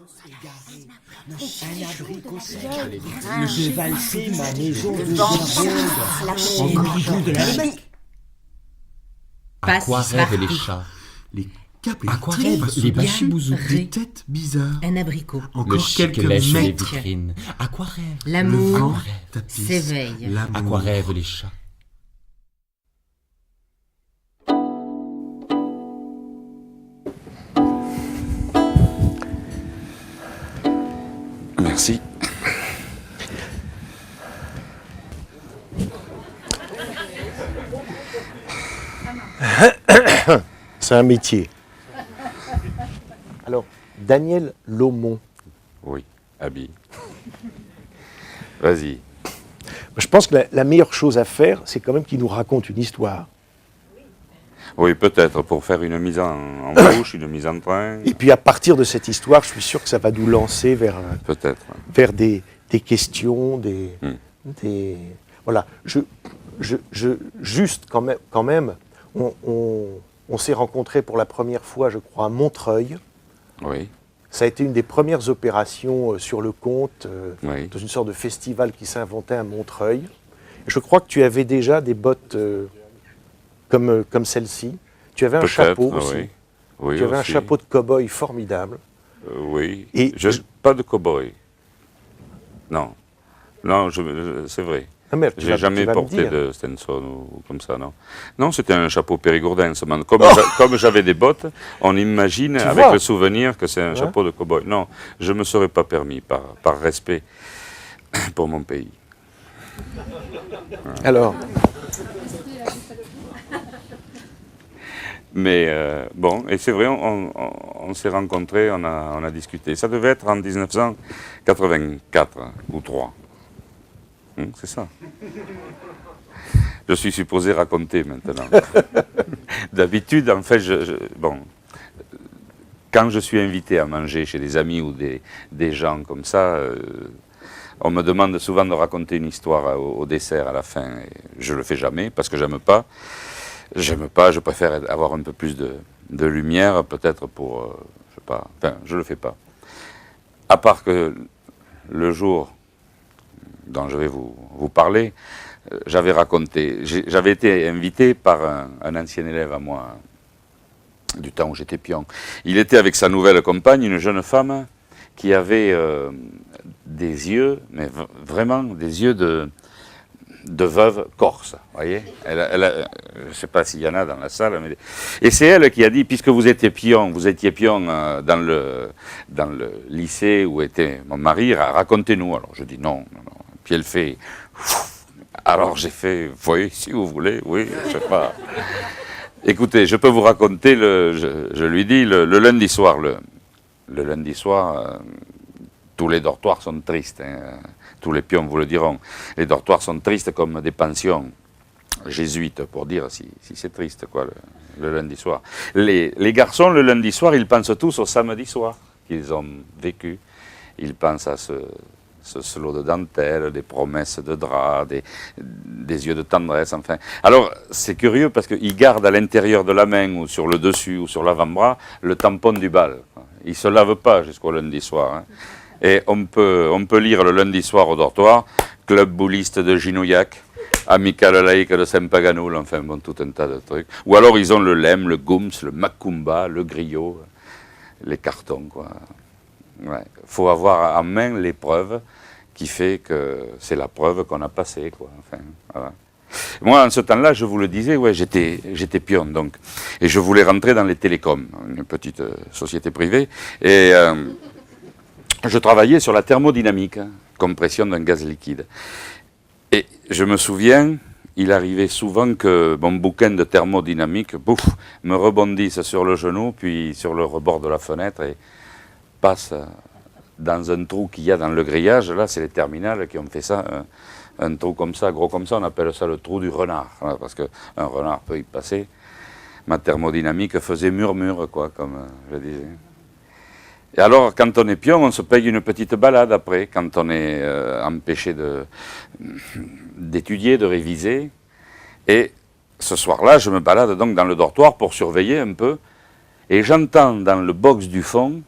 Un abricot sec. J'ai valsé ma maison de Gergonde. Au bijou de la Mecque. À quoi rêvent les chats? Les capes, À quoi rêvent les bachibouzous? des têtes bizarres. Un abricot. Le Encore quelques lèche les mètres. vitrines. À quoi rêvent? Le L'amour vent tapisse s'éveille. l'amour. À quoi rêvent les chats? Merci. C'est un métier. Alors, Daniel Laumont, Oui, habille. Vas-y. je pense que la meilleure chose à faire, c'est quand même qu'il nous raconte une histoire. Oui, peut-être pour faire une mise en bouche, une mise en train. Et puis à partir de cette histoire, je suis sûr que ça va nous lancer Peut-être. vers des questions, des voilà. Juste quand même, on s'est rencontrés pour la première fois, je crois, à Montreuil. Oui, Ça a été une des premières opérations sur le compte, oui. dans une sorte de festival qui s'inventait à Montreuil. Et je crois que tu avais déjà des bottes comme celle-ci. Tu avais un Peut-être, chapeau aussi. oui. Oui, Tu avais un aussi. chapeau de cow-boy formidable. Oui. Et Pas de cow-boy. Non. Non, c'est vrai. Ah, mais tu J'ai vas- jamais tu vas me porté dire. de Stenson ou comme ça, non. Non, c'était un chapeau périgourdin. Seulement. Comme j'avais des bottes, on imagine Tu avec vois. le souvenir que c'est un Ouais. chapeau de cow-boy. Non, je ne me serais pas permis par respect pour mon pays. Alors, Mais bon, et c'est vrai, on s'est rencontrés, on a discuté. Ça devait être en 1984 ou 3. C'est ça. Je suis supposé raconter maintenant. D'habitude, en fait, bon, quand je suis invité à manger chez des amis ou des gens comme ça, on me demande souvent de raconter une histoire au dessert, à la fin. Et je le fais jamais parce que j'aime pas. J'aime pas, je préfère avoir un peu plus de lumière, peut-être pour, je sais pas, enfin, je le fais pas. À part que le jour dont je vais vous parler, j'avais été invité par un ancien élève à moi, du temps où j'étais pion. Il était avec sa nouvelle compagne, une jeune femme, qui avait des yeux, mais vraiment des yeux de veuve corse, voyez. Je ne sais pas s'il y en a dans la salle, mais... Et c'est elle qui a dit, puisque vous étiez pion dans le lycée où était mon mari, racontez-nous. Alors je dis non. Puis elle fait, alors j'ai fait, voyez, si vous voulez, oui, je sais pas. Écoutez, je peux vous raconter, je lui dis, le lundi soir, le lundi soir, tous les dortoirs sont tristes, hein. Tous les pions vous le diront. Les dortoirs sont tristes comme des pensions jésuites, pour dire si c'est triste, quoi, le lundi soir. Les garçons, le lundi soir, ils pensent tous au samedi soir qu'ils ont vécu. Ils pensent à ce slot de dentelle, des promesses de drap, des yeux de tendresse, enfin. Alors, c'est curieux parce qu'ils gardent à l'intérieur de la main, ou sur le dessus, ou sur l'avant-bras, le tampon du bal. Ils ne se lavent pas jusqu'au lundi soir, hein. Et on peut lire le lundi soir au dortoir, Club bouliste de Ginouillac, Amicale laïque de Saint-Paganoul, enfin bon, tout un tas de trucs. Ou alors ils ont le lem, le goums, le macumba, le griot, les cartons, quoi. Ouais. Faut avoir en main l'épreuve qui fait que c'est la preuve qu'on a passée, quoi. Enfin, voilà. Moi, en ce temps-là, je vous le disais, ouais, j'étais pion, donc. Et je voulais rentrer dans les télécoms, une petite société privée. Et... je travaillais sur la thermodynamique, compression d'un gaz liquide. Et je me souviens, il arrivait souvent que mon bouquin de thermodynamique, me rebondisse sur le genou, puis sur le rebord de la fenêtre et passe dans un trou qu'il y a dans le grillage. Là, c'est les terminales qui ont fait ça, un trou comme ça, gros comme ça, on appelle ça le trou du renard, parce qu'un renard peut y passer. Ma thermodynamique faisait murmure, quoi, comme je disais. Et alors, quand on est pion, on se paye une petite balade après, quand on est empêché d'étudier, de réviser. Et ce soir-là, je me balade donc dans le dortoir pour surveiller un peu. Et j'entends dans le box du fond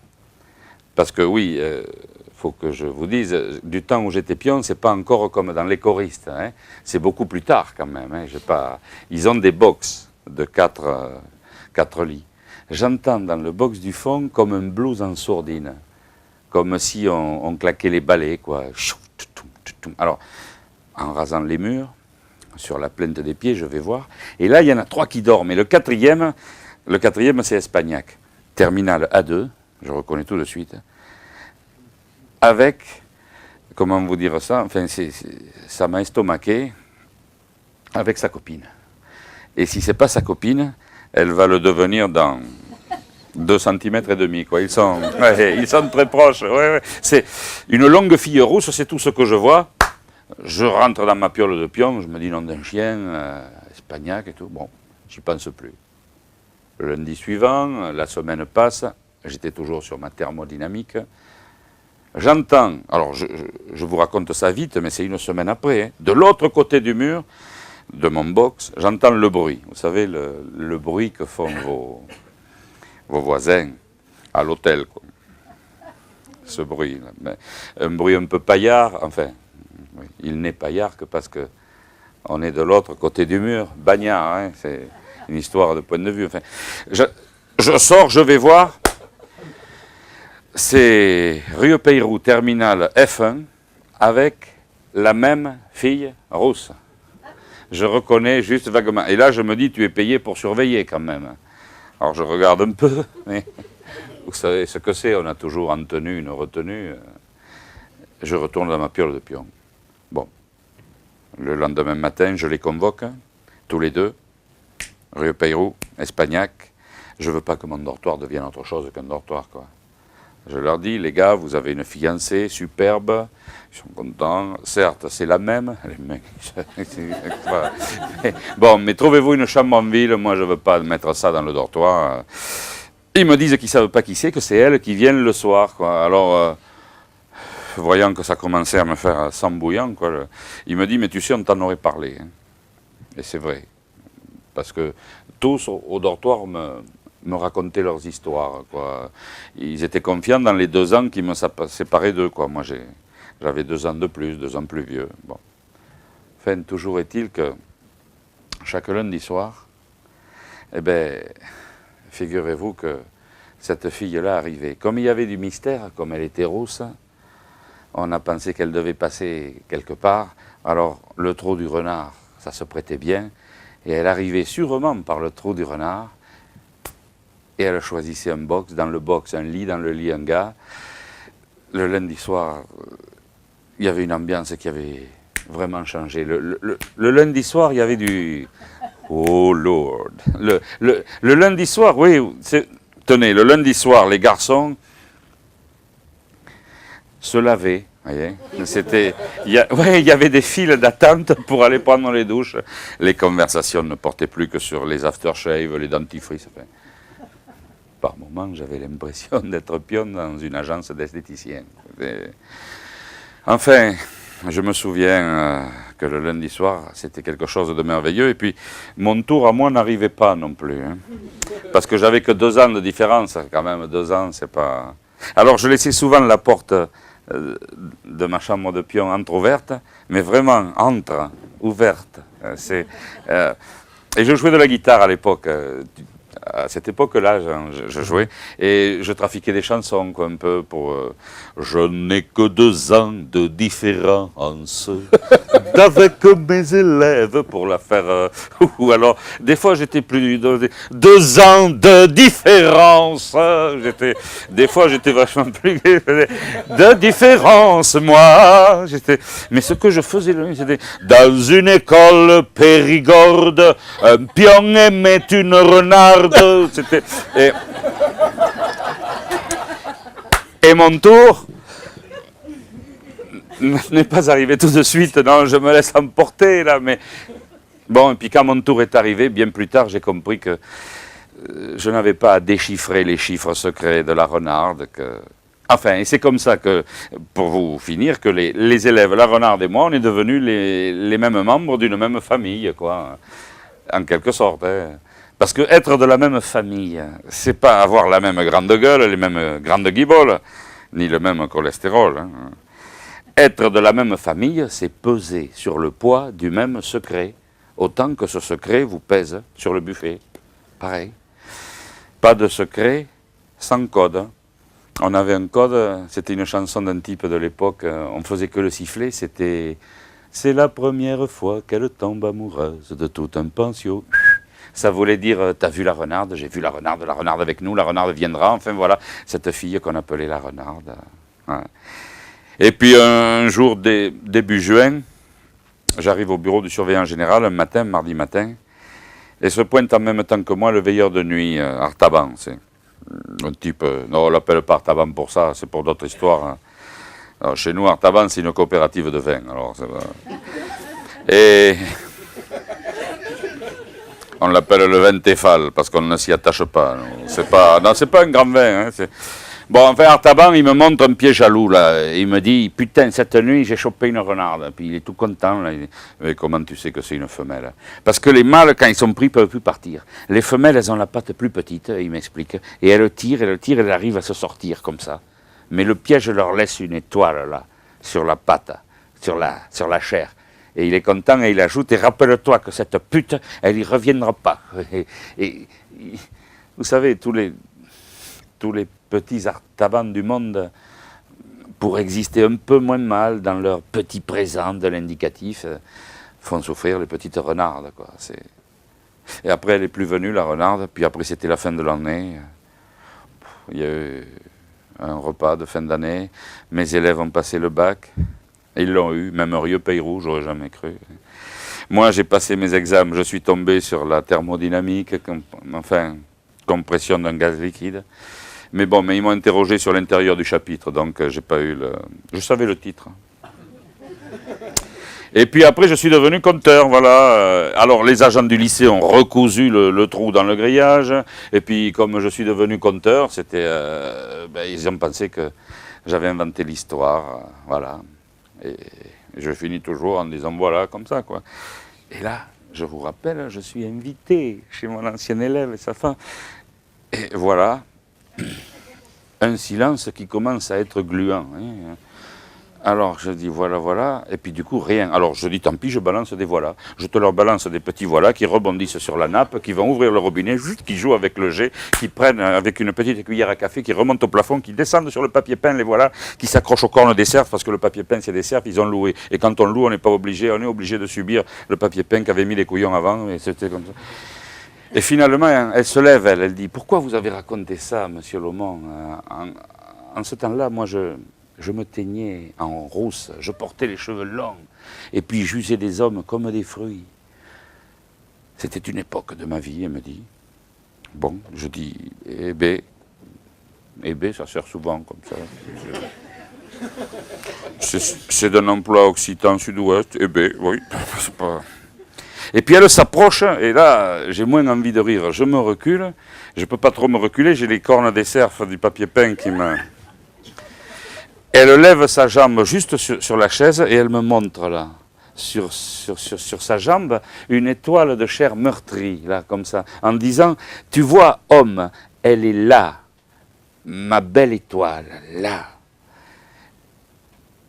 Parce que oui, faut que je vous dise, du temps où j'étais pion, c'est pas encore comme dans les choristes. Hein. C'est beaucoup plus tard quand même. Hein. Ils ont des box de 4 lits. J'entends dans le box du fond comme un blues en sourdine. Comme si on claquait les balais, quoi. Alors, en rasant les murs, sur la plainte des pieds, je vais voir. Et là, il y en a 3 qui dorment. Et le quatrième, c'est Espagnac. Terminal A2, je reconnais tout de suite. Avec, comment vous dire ça, enfin, ça m'a estomaqué, avec sa copine. Et si c'est pas sa copine, elle va le devenir dans 2,5 cm, quoi. Ils sont très proches. Ouais. C'est une longue fille rousse, c'est tout ce que je vois. Je rentre dans ma piole de pion, je me dis nom d'un chien, Espagnac et tout. Bon, j'y pense plus. Le lundi suivant, la semaine passe, j'étais toujours sur ma thermodynamique. J'entends, alors je vous raconte ça vite, mais c'est une semaine après, hein, de l'autre côté du mur de mon box, j'entends le bruit. Vous savez, le bruit que font vos voisins à l'hôtel, quoi. Ce bruit, mais un bruit un peu paillard, enfin, oui, il n'est paillard que parce qu'on est de l'autre côté du mur, bagnard, hein, c'est une histoire de point de vue. Enfin, je sors, je vais voir, c'est rue Peyrou, terminal F1, avec la même fille rousse. Je reconnais juste vaguement. Et là, je me dis, tu es payé pour surveiller quand même. Alors, je regarde un peu, mais vous savez ce que c'est, on a toujours en tenue une retenue. Je retourne dans ma piole de pion. Bon, le lendemain matin, je les convoque, tous les deux, rue Peyrou, Espagnac. Je ne veux pas que mon dortoir devienne autre chose qu'un dortoir, quoi. Je leur dis, les gars, vous avez une fiancée superbe, ils sont contents. Certes, c'est la même. Les mecs, bon, mais trouvez-vous une chambre en ville, moi je ne veux pas mettre ça dans le dortoir. Ils me disent qu'ils ne savent pas qui c'est, que c'est elles qui viennent le soir, quoi. Alors, voyant que ça commençait à me faire sang bouillant, quoi, il me dit, mais tu sais, on t'en aurait parlé. Hein. Et c'est vrai. Parce que tous au dortoir me racontaient leurs histoires, quoi. Ils étaient confiants dans les 2 ans qui me séparaient d'eux, quoi. Moi, j'avais 2 ans de plus, 2 ans plus vieux. Bon. Enfin, toujours est-il que chaque lundi soir, eh bien, figurez-vous que cette fille-là arrivait. Comme il y avait du mystère, comme elle était rousse, on a pensé qu'elle devait passer quelque part. Alors, le trou du renard, ça se prêtait bien. Et elle arrivait sûrement par le trou du renard. Et elle choisissait un box, dans le box un lit, dans le lit un gars. Le lundi soir, il y avait une ambiance qui avait vraiment changé. Le lundi soir, il y avait du... Oh Lord. Le lundi soir, oui, tenez, le lundi soir, les garçons se lavaient. Voyez, il y avait des files d'attente pour aller prendre les douches. Les conversations ne portaient plus que sur les aftershaves, les dentifrices. Enfin, par moments, j'avais l'impression d'être pion dans une agence d'esthéticiens. Enfin, je me souviens que le lundi soir, c'était quelque chose de merveilleux. Et puis, mon tour à moi n'arrivait pas non plus. Hein, parce que j'avais que 2 ans de différence. Quand même, 2 ans, c'est pas... Alors, je laissais souvent la porte de ma chambre de pion entrouverte, mais vraiment ouverte. Et je jouais de la guitare à l'époque. À cette époque-là, je jouais et je trafiquais des chansons, quoi, un peu pour... je n'ai que 2 ans de différence d'avec mes élèves pour la faire... ou alors, des fois, j'étais plus... 2 ans de différence. Des fois, j'étais vachement plus... de différence, moi. Mais ce que je faisais, c'était... Dans une école périgorde, un pion aimait une renarde. Et mon tour n'est pas arrivé tout de suite, non, je me laisse emporter là, mais bon, et puis quand mon tour est arrivé, bien plus tard, j'ai compris que je n'avais pas à déchiffrer les chiffres secrets de la renarde, enfin, et c'est comme ça que, pour vous finir, que les élèves, la renarde et moi, on est devenus les mêmes membres d'une même famille, quoi, en quelque sorte, hein. Parce que être de la même famille, c'est pas avoir la même grande gueule, les mêmes grandes guiboles. ni le même cholestérol. Hein. Être de la même famille, c'est peser sur le poids du même secret, autant que ce secret vous pèse sur le buffet. Pareil. Pas de secret sans code. On avait un code, c'était une chanson d'un type de l'époque, on faisait que le siffler, c'était « C'est la première fois qu'elle tombe amoureuse de tout un pension ». Ça voulait dire « T'as vu la renarde? J'ai vu la renarde avec nous, la renarde viendra ». Enfin voilà, cette fille qu'on appelait la renarde. Ouais. Et puis un jour, début juin, j'arrive au bureau du surveillant général, un matin, mardi matin, et se pointe en même temps que moi le veilleur de nuit, Artaban. C'est un type, non, on l'appelle pas Artaban pour ça, c'est pour d'autres histoires. Hein. Alors, chez nous, Artaban, c'est une coopérative de vin. Alors, et on l'appelle le vin Tefal, parce qu'on ne s'y attache pas. C'est pas un grand vin. Hein, bon, enfin, Artaban, il me montre un pied jaloux, là. Il me dit, putain, cette nuit, j'ai chopé une renarde. Puis il est tout content, là. Mais comment tu sais que c'est une femelle? Parce que les mâles, quand ils sont pris, ne peuvent plus partir. Les femelles, elles ont la patte plus petite, il m'explique. Et elles tirent, elles arrivent à se sortir comme ça. Mais le piège leur laisse une étoile, là, sur la patte, sur la chair. Et il est content et il ajoute, et rappelle-toi que cette pute, elle y reviendra pas. Et vous savez, tous les petits Artabans du monde, pour exister un peu moins mal dans leur petit présent de l'indicatif, font souffrir les petites renardes, quoi. Et après, elle est plus venue, la renarde, puis après, c'était la fin de l'année. Il y a eu un repas de fin d'année, mes élèves ont passé le bac, ils l'ont eu, même Rieux Peyroux, j'aurais jamais cru. Moi, j'ai passé mes examens, je suis tombé sur la thermodynamique, enfin, compression d'un gaz liquide. Mais bon, ils m'ont interrogé sur l'intérieur du chapitre, donc j'ai pas eu le... Je savais le titre. Et puis après, je suis devenu compteur, voilà. Alors, les agents du lycée ont recousu le trou dans le grillage. Et puis, comme je suis devenu compteur, c'était... ils ont pensé que j'avais inventé l'histoire, voilà. Et je finis toujours en disant, voilà, comme ça, quoi. Et là, je vous rappelle, je suis invité chez mon ancien élève et sa femme. Et voilà, un silence qui commence à être gluant. Hein. Alors je dis voilà, et puis du coup rien. Alors je dis tant pis, je balance des voilà. Je te leur balance des petits voilà qui rebondissent sur la nappe, qui vont ouvrir le robinet, juste qui jouent avec le jet, qui prennent avec une petite cuillère à café, qui remontent au plafond, qui descendent sur le papier peint, les voilà, qui s'accrochent aux cornes des cerfs, parce que le papier peint c'est des cerfs, ils ont loué. Et quand on loue, on n'est pas obligé, on est obligé de subir le papier peint qu'avait mis les couillons avant, et c'était comme ça. Et finalement, elle se lève, elle dit, pourquoi vous avez raconté ça, monsieur Lomont? En ce temps-là, moi je me teignais en rousse, je portais les cheveux longs, et puis j'usais des hommes comme des fruits. C'était une époque de ma vie, elle me dit. Bon, je dis, eh ben, ça sert souvent comme ça. C'est d'un emploi occitan sud-ouest, eh ben, oui, c'est pas... Et puis elle s'approche, et là, j'ai moins envie de rire. Je me recule, je ne peux pas trop me reculer, j'ai les cornes des cerfs du papier peint qui me... Elle lève sa jambe juste sur la chaise et elle me montre là, sur sa jambe, une étoile de chair meurtrie, là, comme ça, en disant, tu vois, homme, elle est là, ma belle étoile, là.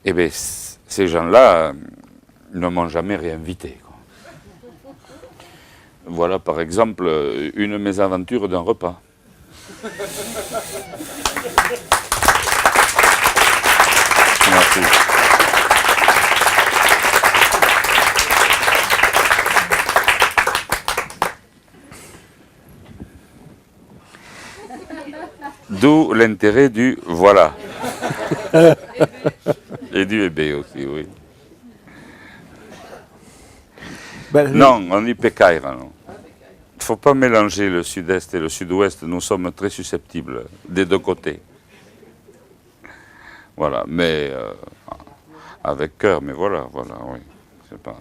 Eh bien, ces gens-là ne m'ont jamais réinvité. Quoi. Voilà, par exemple, une mésaventure d'un repas. Merci. D'où l'intérêt du voilà. Et du ébé aussi, oui. Non, on dit pécaïra, non. Il ne faut pas mélanger le sud-est et le sud-ouest, nous sommes très susceptibles des deux côtés. Voilà, mais avec cœur, mais voilà, oui. C'est pas...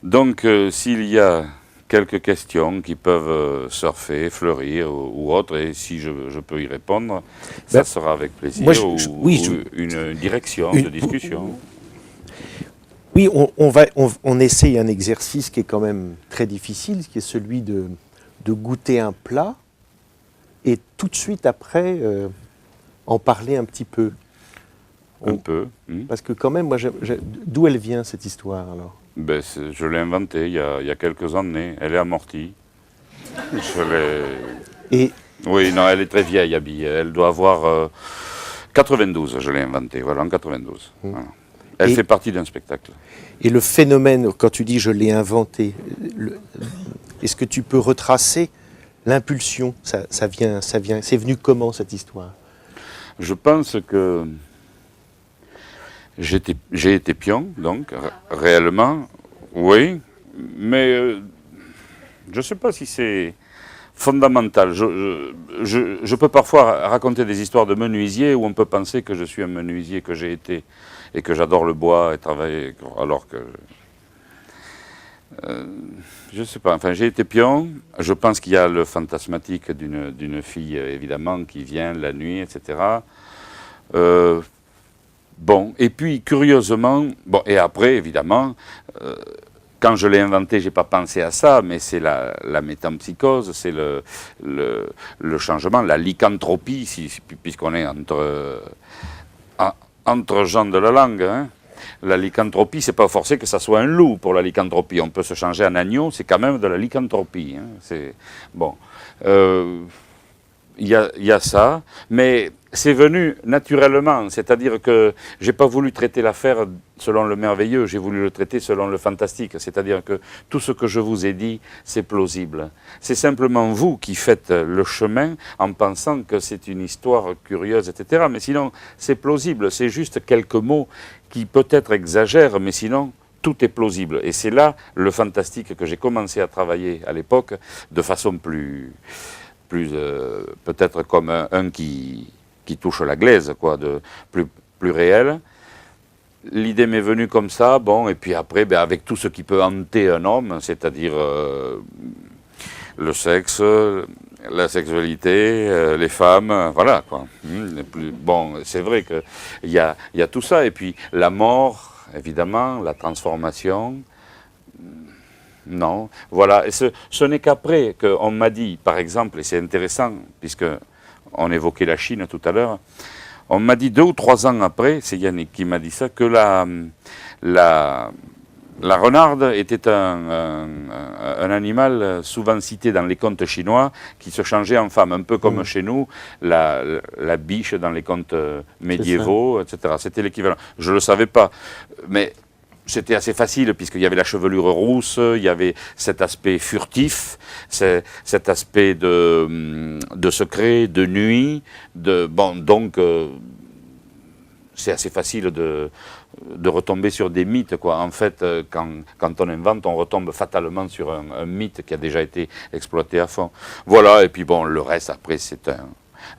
Donc, s'il y a quelques questions qui peuvent surfer, fleurir ou autre, et si je peux y répondre, ça sera avec plaisir, moi, une direction de discussion. Oui, on essaye un exercice qui est quand même très difficile, qui est celui de goûter un plat, et tout de suite après... en parler un petit peu. Un peu. Parce que quand même, moi, d'où elle vient cette histoire alors? Ben, je l'ai inventée il y a quelques années. Elle est amortie. Je l'ai... Et Oui, non, elle est très vieille, Abby. Elle doit avoir 92, je l'ai inventée, voilà, en 92. Voilà. Elle fait partie d'un spectacle. Et le phénomène, quand tu dis je l'ai inventé, est-ce que tu peux retracer l'impulsion? Ça vient, c'est venu comment cette histoire? Je pense que j'ai été pion, donc, réellement, oui, mais je ne sais pas si c'est fondamental. Je peux parfois raconter des histoires de menuisier où on peut penser que je suis un menuisier, que j'ai été, et que j'adore le bois et travailler, alors que... je ne sais pas, enfin j'ai été pion, je pense qu'il y a le fantasmatique d'une fille évidemment qui vient la nuit, etc. Bon, et puis curieusement, bon, et après évidemment, quand je l'ai inventé, j'ai pas pensé à ça, mais c'est la métampsychose, c'est le changement, la lycanthropie, puisqu'on est entre gens de la langue. Hein. La lycanthropie, c'est pas forcé que ça soit un loup pour la lycanthropie. On peut se changer en agneau, c'est quand même de la lycanthropie. Hein. C'est bon. Il y a ça, mais c'est venu naturellement, c'est-à-dire que j'ai pas voulu traiter l'affaire selon le merveilleux, j'ai voulu le traiter selon le fantastique, c'est-à-dire que tout ce que je vous ai dit, c'est plausible. C'est simplement vous qui faites le chemin en pensant que c'est une histoire curieuse, etc. Mais sinon, c'est plausible, c'est juste quelques mots qui peut-être exagèrent, mais sinon, tout est plausible. Et c'est là le fantastique que j'ai commencé à travailler à l'époque de façon plus peut-être comme un qui touche la glaise, quoi, plus réel. L'idée m'est venue comme ça, bon, et puis après, ben, avec tout ce qui peut hanter un homme, c'est-à-dire le sexe, la sexualité, les femmes, voilà, quoi. Bon, c'est vrai qu'il y a tout ça, et puis la mort, évidemment, la transformation. Non, voilà. Et ce n'est qu'après qu'on m'a dit, par exemple, et c'est intéressant, puisque on évoquait la Chine tout à l'heure, on m'a dit 2 ou 3 ans après, c'est Yannick qui m'a dit ça, que la renarde était un animal souvent cité dans les contes chinois qui se changeait en femme, un peu comme chez nous, la biche dans les contes médiévaux, etc. C'était l'équivalent. Je ne le savais pas, mais... C'était assez facile puisqu'il y avait la chevelure rousse, il y avait cet aspect furtif, cet aspect de secret, de nuit, bon, donc c'est assez facile de retomber sur des mythes, quoi. En fait, quand on invente, on retombe fatalement sur un mythe qui a déjà été exploité à fond. Voilà, et puis bon, le reste après c'est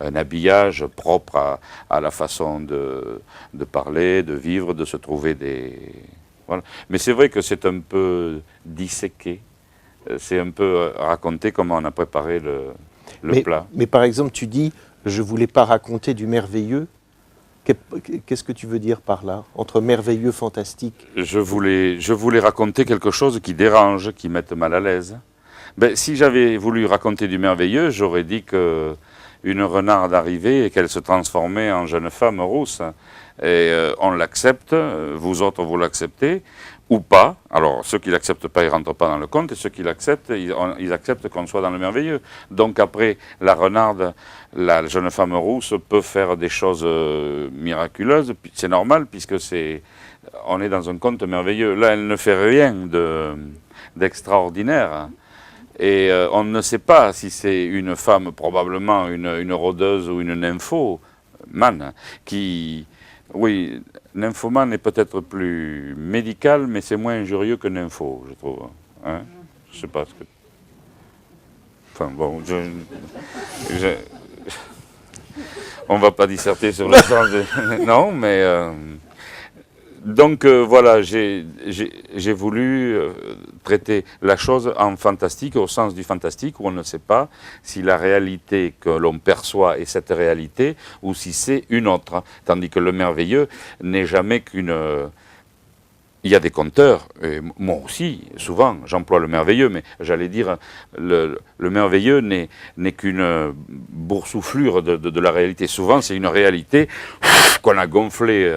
un habillage propre à la façon de parler, de vivre, de se trouver des... Voilà. Mais c'est vrai que c'est un peu disséqué, c'est un peu raconter comment on a préparé le plat. Mais par exemple, tu dis, je ne voulais pas raconter du merveilleux. Qu'est-ce que tu veux dire par là, entre merveilleux, fantastique? Je voulais raconter quelque chose qui dérange, qui mette mal à l'aise. Ben, si j'avais voulu raconter du merveilleux, j'aurais dit qu'une renarde arrivait et qu'elle se transformait en jeune femme rousse. Et on l'accepte, vous autres vous l'acceptez, ou pas. Alors ceux qui ne l'acceptent pas, ils ne rentrent pas dans le compte, et ceux qui l'acceptent, ils acceptent qu'on soit dans le merveilleux. Donc après, la renarde, la jeune femme rousse peut faire des choses miraculeuses, c'est normal, puisque on est dans un conte merveilleux. Là, elle ne fait rien d'extraordinaire. Et on ne sait pas si c'est une femme, probablement une rôdeuse ou une nymphomane, qui... Oui, nymphomane est peut-être plus médical, mais c'est moins injurieux que nympho, je trouve. Hein? Je sais pas ce que... Enfin bon, on va pas disserter sur le sens de... Non, mais... Donc voilà, j'ai voulu traiter la chose en fantastique, au sens du fantastique, où on ne sait pas si la réalité que l'on perçoit est cette réalité, ou si c'est une autre. Tandis que le merveilleux n'est jamais qu'une... il y a des conteurs, et moi aussi, souvent, j'emploie le merveilleux, mais j'allais dire, le merveilleux n'est qu'une boursouflure de la réalité. Souvent, c'est une réalité qu'on a gonflée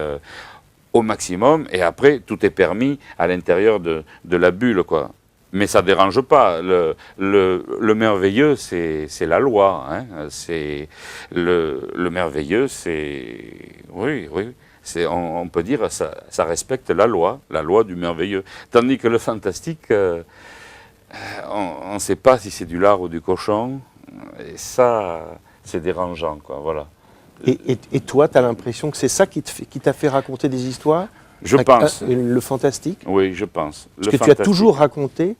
au maximum, et après, tout est permis à l'intérieur de la bulle, quoi. Mais ça ne dérange pas. Le merveilleux, c'est la loi. Hein. C'est le merveilleux, c'est... Oui. On peut dire ça respecte la loi du merveilleux. Tandis que le fantastique, on ne sait pas si c'est du lard ou du cochon. Et ça, c'est dérangeant, quoi. Voilà. Et toi, tu as l'impression que c'est ça qui t'a fait raconter des histoires? Je pense. Le fantastique? Oui, je pense. Parce que tu as toujours raconté?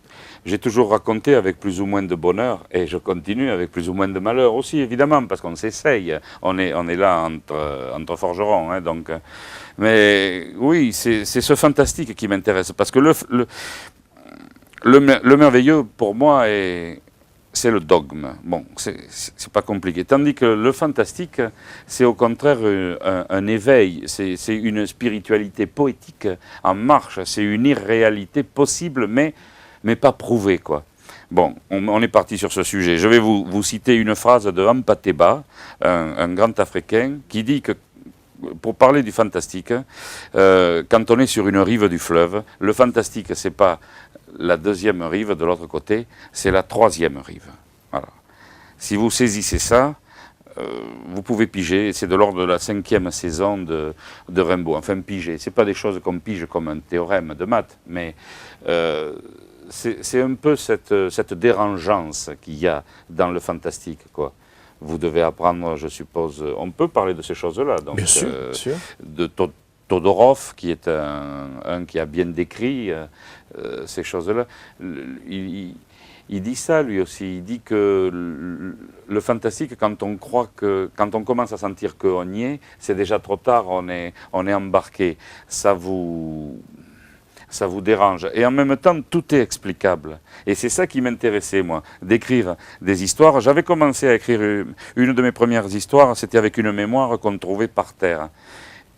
J'ai toujours raconté avec plus ou moins de bonheur, et je continue avec plus ou moins de malheur aussi, évidemment, parce qu'on s'essaye. On est là entre forgerons. Hein, donc, mais oui, c'est ce fantastique qui m'intéresse, parce que le merveilleux, pour moi, c'est le dogme. Bon, c'est pas compliqué. Tandis que le fantastique, c'est au contraire un éveil, c'est une spiritualité poétique en marche, c'est une irréalité possible, mais pas prouvée, quoi. Bon, on est parti sur ce sujet. Je vais vous citer une phrase de Ampateba, un grand Africain, qui dit que, pour parler du fantastique, quand on est sur une rive du fleuve, le fantastique, c'est pas la deuxième rive de l'autre côté, c'est la troisième rive. Voilà. Si vous saisissez ça, vous pouvez piger, c'est de l'ordre de la 5e saison de Rimbaud. Enfin, piger, c'est pas des choses qu'on pige comme un théorème de maths, mais c'est un peu cette dérangeance qu'il y a dans le fantastique, quoi. Vous devez apprendre, je suppose, on peut parler de ces choses-là. Donc, bien sûr, bien sûr. De Todorov, qui est un qui a bien décrit ces choses-là. Il dit ça, lui aussi. Il dit que le fantastique, quand on commence à sentir qu'on y est, c'est déjà trop tard, on est embarqué. Ça vous dérange. Et en même temps, tout est explicable. Et c'est ça qui m'intéressait, moi, d'écrire des histoires. J'avais commencé à écrire une de mes premières histoires, c'était avec une mémoire qu'on trouvait par terre.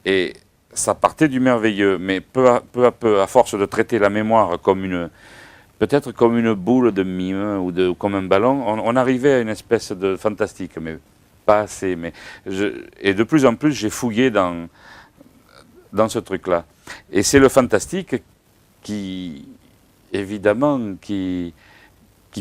Et ça partait du merveilleux, mais peu à peu, à force de traiter la mémoire comme peut-être comme une boule de mime ou comme un ballon, on arrivait à une espèce de fantastique, mais pas assez. Et de plus en plus, j'ai fouillé dans ce truc-là. Et c'est le fantastique qui, évidemment, qui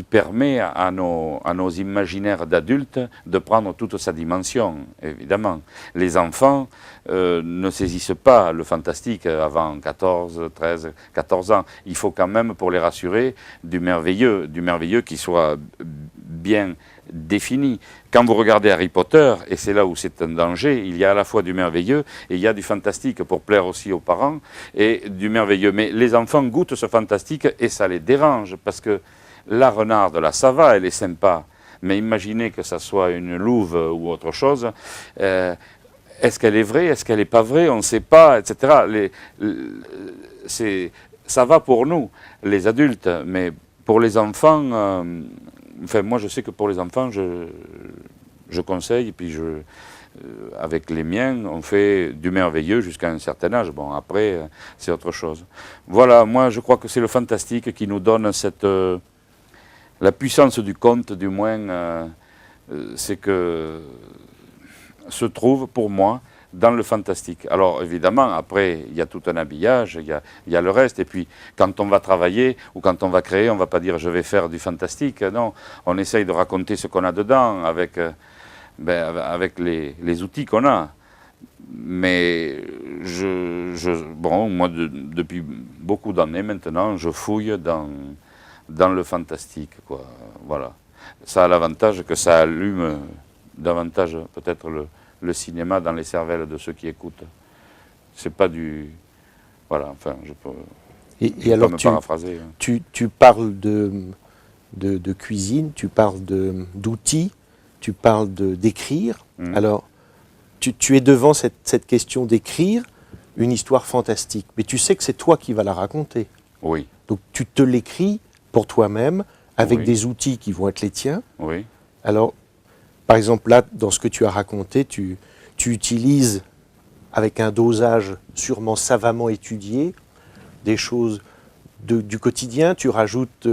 permet à nos imaginaires d'adultes de prendre toute sa dimension, évidemment. Les enfants ne saisissent pas le fantastique avant 14, 13, 14 ans. Il faut quand même, pour les rassurer, du merveilleux qui soit bien défini. Quand vous regardez Harry Potter, et c'est là où c'est un danger, il y a à la fois du merveilleux et il y a du fantastique pour plaire aussi aux parents, et du merveilleux. Mais les enfants goûtent ce fantastique et ça les dérange, parce que la renarde, là, ça va, elle est sympa, mais imaginez que ça soit une louve ou autre chose, est-ce qu'elle est vraie, est-ce qu'elle n'est pas vraie, on ne sait pas, etc. Ça va pour nous, les adultes, mais pour les enfants, enfin moi je sais que pour les enfants, je conseille, et puis avec les miens, on fait du merveilleux jusqu'à un certain âge. Bon, après, c'est autre chose. Voilà, moi je crois que c'est le fantastique qui nous donne la puissance du conte, du moins, c'est que se trouve pour moi dans le fantastique. Alors évidemment, après, il y a tout un habillage, il y a le reste, et puis quand on va travailler ou quand on va créer, on ne va pas dire je vais faire du fantastique, non, on essaye de raconter ce qu'on a dedans avec les outils qu'on a. Mais bon, moi depuis beaucoup d'années maintenant, je fouille dans le fantastique, quoi. Voilà. Ça a l'avantage que ça allume davantage peut-être le cinéma dans les cervelles de ceux qui écoutent. C'est pas du... Voilà, enfin, je peux alors me paraphraser. Tu parles de cuisine, tu parles d'outils, tu parles d'écrire. Alors, tu es devant cette question d'écrire une histoire fantastique, mais tu sais que c'est toi qui vas la raconter. Oui. Donc tu te l'écris pour toi-même, avec Oui. des outils qui vont être les tiens. Oui. Alors, par exemple, là, dans ce que tu as raconté, tu utilises, avec un dosage sûrement savamment étudié, des choses du quotidien, tu rajoutes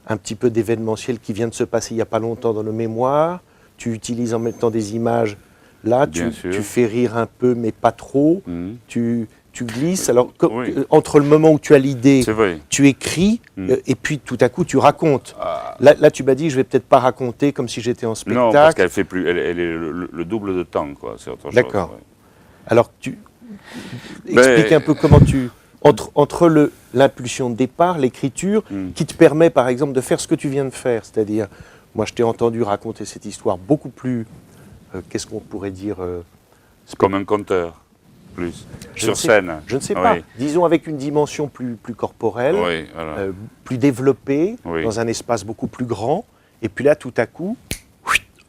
un petit peu d'événementiel qui vient de se passer il n'y a pas longtemps dans nos mémoires, tu utilises en même temps des images, là Bien sûr. tu fais rire un peu mais pas trop, Mhm. tu glisses, alors Oui. entre le moment où tu as l'idée, C'est vrai. tu écris, et puis tout à coup tu racontes. Ah, Là tu m'as dit, je vais peut-être pas raconter comme si j'étais en spectacle. non, parce qu'elle fait plus, elle est le double de temps, quoi. C'est autre chose. D'accord. ouais. Alors, explique un peu comment entre l'impulsion de départ, l'écriture, qui te permet par exemple de faire ce que tu viens de faire, c'est-à-dire, moi je t'ai entendu raconter cette histoire beaucoup plus, qu'est-ce qu'on pourrait dire Comme un conteur, plus. je Sur ne sais- scène. Je ne sais pas, Oui. disons avec une dimension plus corporelle, Oui, voilà. plus développée, Oui. dans un espace beaucoup plus grand, et puis là tout à coup,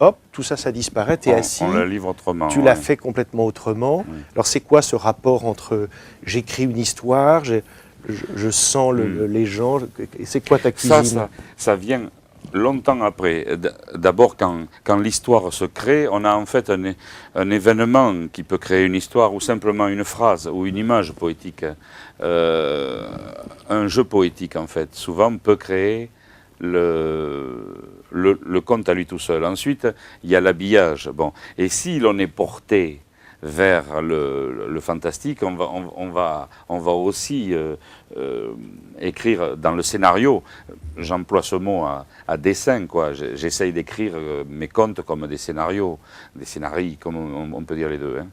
hop, tout ça, ça disparaît, tu es assis. On la livre autrement. Tu l'as ouais. fait complètement autrement. Alors c'est quoi ce rapport entre j'écris une histoire, je sens les gens, c'est quoi ta cuisine? Ça vient longtemps après. D'abord, quand l'histoire se crée, on a en fait un événement qui peut créer une histoire ou simplement une phrase ou une image poétique. Un jeu poétique, en fait, souvent peut créer le conte à lui tout seul. Ensuite, il y a l'habillage. Bon. Et si l'on est porté vers le fantastique, on va aussi écrire dans le scénario. J'emploie ce mot à dessein, quoi. J'essaye d'écrire mes contes comme des scénarios, des scénarii, comme on peut dire les deux. Hein.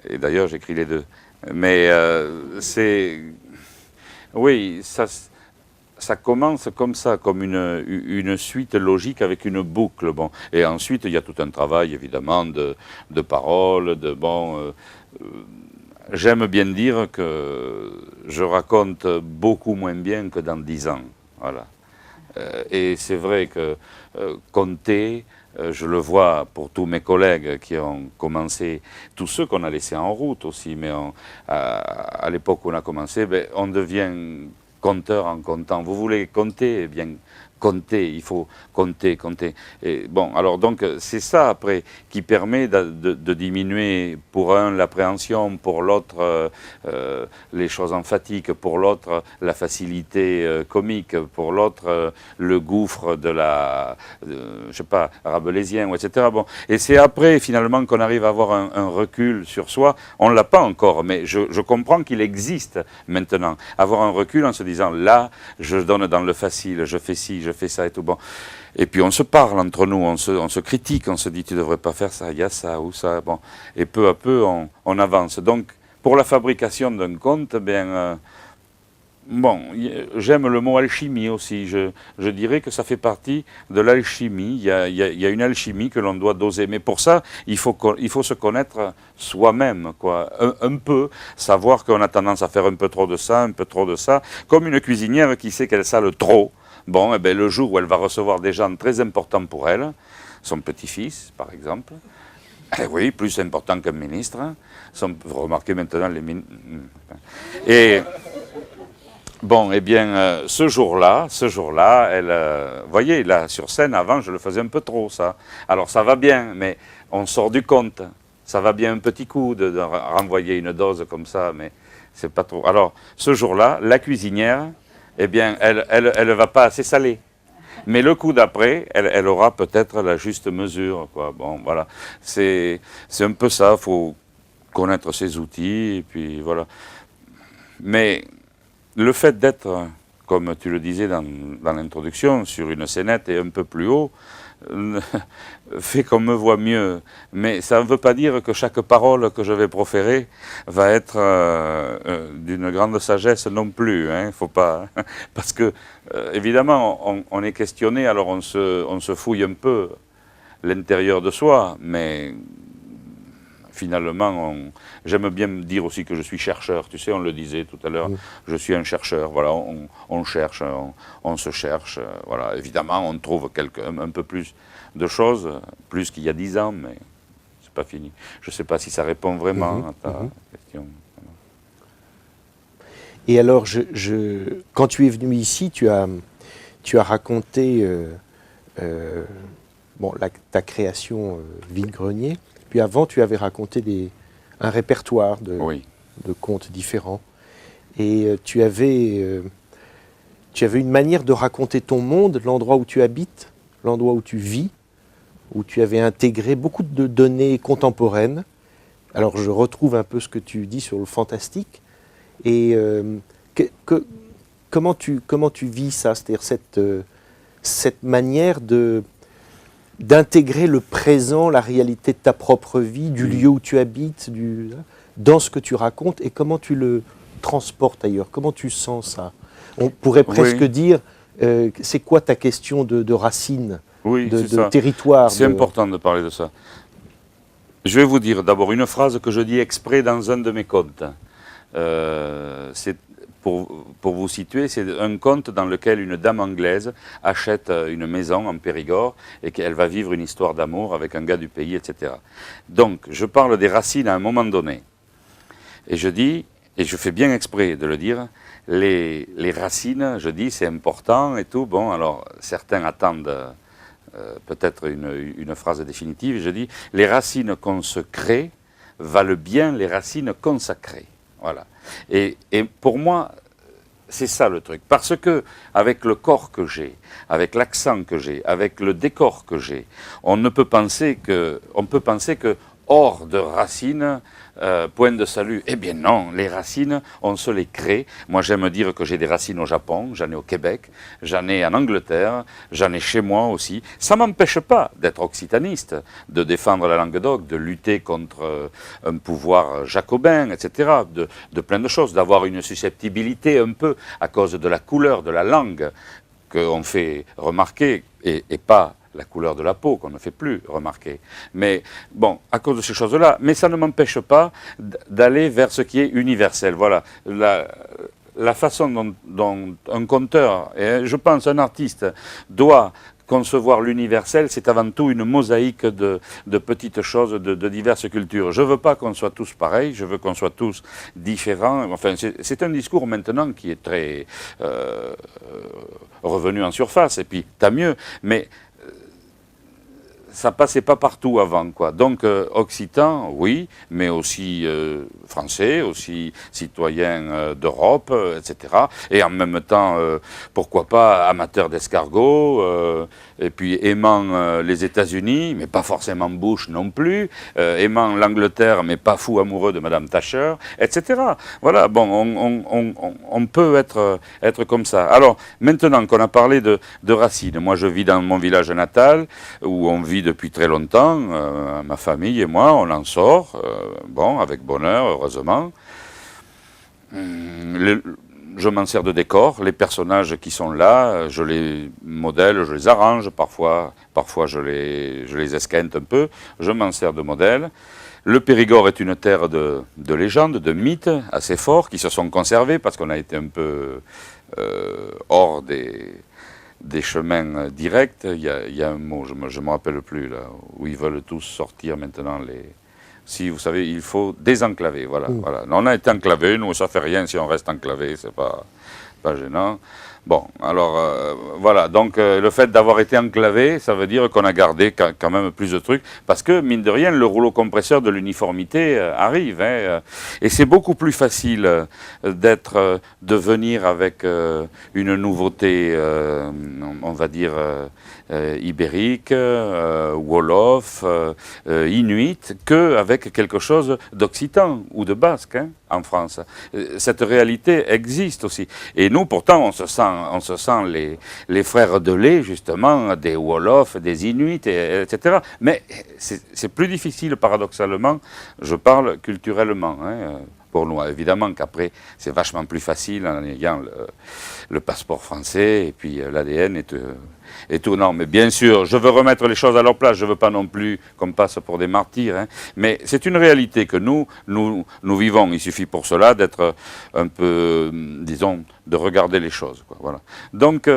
Et d'ailleurs, j'écris les deux. Mais c'est... Oui, ça commence comme ça, comme une suite logique avec une boucle. Bon. Et ensuite, il y a tout un travail, évidemment, de paroles, j'aime bien dire que je raconte beaucoup moins bien que dans 10 ans. Voilà. Et c'est vrai que conter, je le vois pour tous mes collègues qui ont commencé, tous ceux qu'on a laissés en route aussi, mais à l'époque où on a commencé, ben, on devient conteur en comptant. Vous voulez compter? Eh bien, compter, il faut compter. Et bon, alors donc, c'est ça après qui permet de diminuer pour un l'appréhension, pour l'autre les choses emphatiques, pour l'autre la facilité comique, pour l'autre le gouffre je sais pas, rabelaisien, etc. Bon. Et c'est après finalement qu'on arrive à avoir un recul sur soi. On ne l'a pas encore, mais je comprends qu'il existe maintenant. Avoir un recul en se disant, là, je donne dans le facile, je fais ci, je fais ça et tout. Bon. Et puis on se parle entre nous, on se critique, on se dit, tu ne devrais pas faire ça, il y a ça ou ça. Bon. Et peu à peu, on avance. Donc, pour la fabrication d'un conte, bon, j'aime le mot alchimie aussi. Je dirais que ça fait partie de l'alchimie. Il y a une alchimie que l'on doit doser. Mais pour ça, il faut se connaître soi-même, quoi. Un peu, savoir qu'on a tendance à faire un peu trop de ça, un peu trop de ça. Comme une cuisinière qui sait qu'elle sale trop. Bon, eh bien, le jour où elle va recevoir des gens très importants pour elle, son petit-fils, par exemple, eh oui, plus important qu'un ministre. Hein. Vous remarquez maintenant les ministres. Et... Bon, eh bien, ce jour-là, vous voyez, là, sur scène, avant, je le faisais un peu trop, ça. Alors, ça va bien, mais on sort du compte. Ça va bien un petit coup de renvoyer une dose comme ça, mais c'est pas trop. Alors, ce jour-là, la cuisinière, eh bien, elle va pas assez saler. Mais le coup d'après, elle aura peut-être la juste mesure, quoi. Bon, voilà. C'est un peu ça, il faut connaître ses outils, et puis voilà. Mais... le fait d'être, comme tu le disais dans l'introduction, sur une scénette et un peu plus haut, fait qu'on me voit mieux. Mais ça ne veut pas dire que chaque parole que je vais proférer va être d'une grande sagesse non plus. Hein, faut pas, parce que, évidemment, on est questionné, alors on se fouille un peu l'intérieur de soi, mais... finalement, j'aime bien dire aussi que je suis chercheur, tu sais, on le disait tout à l'heure, je suis un chercheur, voilà, on cherche, on se cherche, voilà, évidemment, on trouve un peu plus de choses, plus qu'il y a 10 ans, mais c'est pas fini. Je ne sais pas si ça répond vraiment à ta question. Et alors, quand tu es venu ici, tu as raconté ta création Vide-grenier. Puis avant, tu avais raconté un répertoire de contes différents. Et tu avais une manière de raconter ton monde, l'endroit où tu habites, l'endroit où tu vis, où tu avais intégré beaucoup de données contemporaines. Alors je retrouve un peu ce que tu dis sur le fantastique. Et comment tu vis ça, c'est-à-dire cette manière d'intégrer le présent, la réalité de ta propre vie, du lieu où tu habites, dans ce que tu racontes, et comment tu le transportes ailleurs, comment tu sens ça? On pourrait presque dire, c'est quoi ta question de racines, de territoire? C'est important de parler de ça. Je vais vous dire d'abord une phrase que je dis exprès dans un de mes contes. C'est pour vous situer, c'est un conte dans lequel une dame anglaise achète une maison en Périgord et qu'elle va vivre une histoire d'amour avec un gars du pays, etc. Donc, je parle des racines à un moment donné. Et je dis, et je fais bien exprès de le dire, les racines, je dis, c'est important et tout. Bon, alors, certains attendent peut-être une phrase définitive. Et je dis, les racines qu'on se crée valent bien les racines consacrées. Voilà. Et pour moi, c'est ça le truc. Parce que, avec le corps que j'ai, avec l'accent que j'ai, avec le décor que j'ai, on peut penser que hors de racines, point de salut. Eh bien non, les racines, on se les crée. Moi, j'aime dire que j'ai des racines au Japon, j'en ai au Québec, j'en ai en Angleterre, j'en ai chez moi aussi. Ça ne m'empêche pas d'être occitaniste, de défendre la langue d'oc, de lutter contre un pouvoir jacobin, etc., de plein de choses, d'avoir une susceptibilité un peu à cause de la couleur de la langue qu'on fait remarquer et pas la couleur de la peau qu'on ne fait plus remarquer. Mais bon, à cause de ces choses-là, mais ça ne m'empêche pas d'aller vers ce qui est universel. Voilà, la façon dont un conteur, et je pense un artiste, doit concevoir l'universel, c'est avant tout une mosaïque de petites choses de diverses cultures. Je ne veux pas qu'on soit tous pareils, je veux qu'on soit tous différents. Enfin, c'est un discours maintenant qui est très revenu en surface, et puis tant mieux, mais ça passait pas partout avant, quoi. Donc, occitan, oui, mais aussi français, aussi citoyen d'Europe, etc. Et en même temps, pourquoi pas amateur d'escargots, et puis aimant les États-Unis, mais pas forcément Bush non plus, aimant l'Angleterre, mais pas fou amoureux de Madame Thatcher, etc. Voilà, bon, on peut être comme ça. Alors, maintenant qu'on a parlé de racines, moi je vis dans mon village natal, où on vit depuis très longtemps, ma famille et moi, on en sort, bon, avec bonheur, heureusement. Je m'en sers de décor, les personnages qui sont là, je les modèle, je les arrange, parfois je les esquinte un peu, je m'en sers de modèle. Le Périgord est une terre de légendes, de mythes assez forts, qui se sont conservés parce qu'on a été un peu hors des chemins directs. Il y a un mot, je ne me rappelle plus, là, où ils veulent tous sortir maintenant Si, vous savez, il faut désenclaver, voilà. Voilà. On a été enclavé, nous, ça fait rien si on reste enclavé, c'est pas gênant. Bon, alors, voilà, donc le fait d'avoir été enclavé, ça veut dire qu'on a gardé quand même plus de trucs, parce que, mine de rien, le rouleau compresseur de l'uniformité arrive, hein, et c'est beaucoup plus facile de venir avec une nouveauté, on va dire, ibérique, wolof, inuit, qu'avec quelque chose d'occitan ou de basque, hein, en France. Cette réalité existe aussi. Et nous, pourtant, on se sent les frères de lait, justement, des wolofs, des inuits, etc. Mais c'est plus difficile, paradoxalement, je parle culturellement, hein, pour nous. Évidemment qu'après, c'est vachement plus facile en ayant le passeport français et puis l'ADN et tout. Non, mais bien sûr, je veux remettre les choses à leur place. Je ne veux pas non plus qu'on passe pour des martyrs. Hein. Mais c'est une réalité que nous vivons. Il suffit pour cela d'être un peu, disons, de regarder les choses, quoi. Voilà. Donc,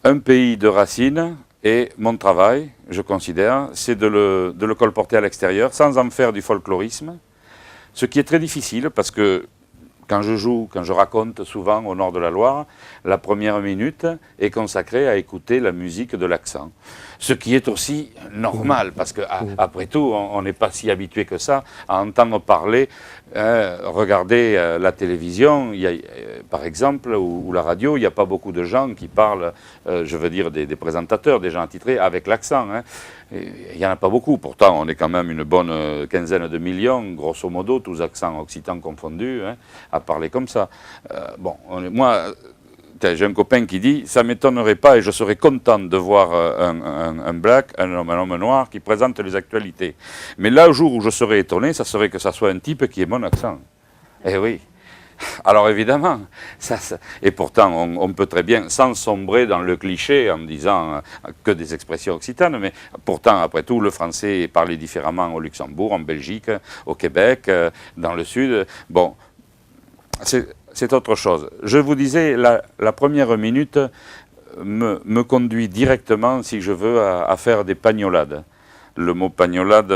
un pays de racines, et mon travail, je considère, c'est de le colporter à l'extérieur sans en faire du folklorisme. Ce qui est très difficile parce que quand je joue, quand je raconte souvent au nord de la Loire, la première minute est consacrée à écouter la musique de l'accent. Ce qui est aussi normal, parce qu'après tout, on n'est pas si habitué que ça à entendre parler. Regardez la télévision, par exemple, ou la radio, il n'y a pas beaucoup de gens qui parlent, je veux dire des présentateurs, des gens attitrés, avec l'accent. Il n'y en a pas beaucoup, pourtant on est quand même une bonne quinzaine de millions, grosso modo, tous accents occitans confondus, à parler comme ça. Moi, j'ai un copain qui dit, ça ne m'étonnerait pas et je serais content de voir un homme noir qui présente les actualités. Mais là, le jour où je serais étonné, ça serait que ça soit un type qui ait mon accent. Eh oui. Alors évidemment, et pourtant on peut très bien, sans sombrer dans le cliché en disant que des expressions occitanes, mais pourtant après tout le français est parlé différemment au Luxembourg, en Belgique, au Québec, dans le Sud. Bon, c'est autre chose. Je vous disais, la première minute me conduit directement, si je veux, à faire des pagnolades. Le mot pagnolade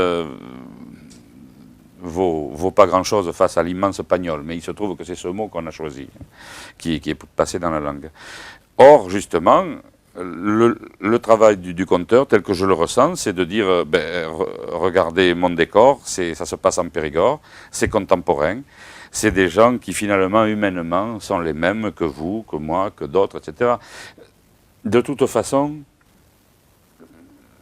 vaut pas grand-chose face à l'immense pagnol, mais il se trouve que c'est ce mot qu'on a choisi, qui est passé dans la langue. Or, justement, le travail du conteur, tel que je le ressens, c'est de dire, regardez mon décor, ça se passe en Périgord, c'est contemporain, c'est des gens qui finalement, humainement, sont les mêmes que vous, que moi, que d'autres, etc. De toute façon,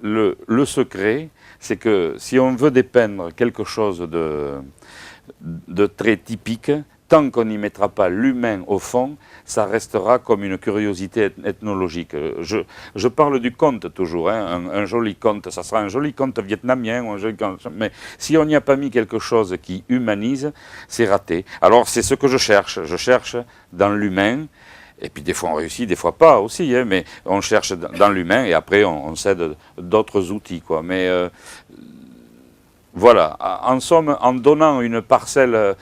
le secret, c'est que si on veut dépeindre quelque chose de très typique, tant qu'on n'y mettra pas l'humain au fond, ça restera comme une curiosité ethnologique. Je parle du conte toujours, un joli conte, ça sera un joli conte vietnamien, mais si on n'y a pas mis quelque chose qui humanise, c'est raté. Alors c'est ce que je cherche dans l'humain. Et puis des fois on réussit, des fois pas aussi, mais on cherche dans l'humain et après on s'aide d'autres outils, quoi. Mais voilà, en somme, en donnant une parcelle,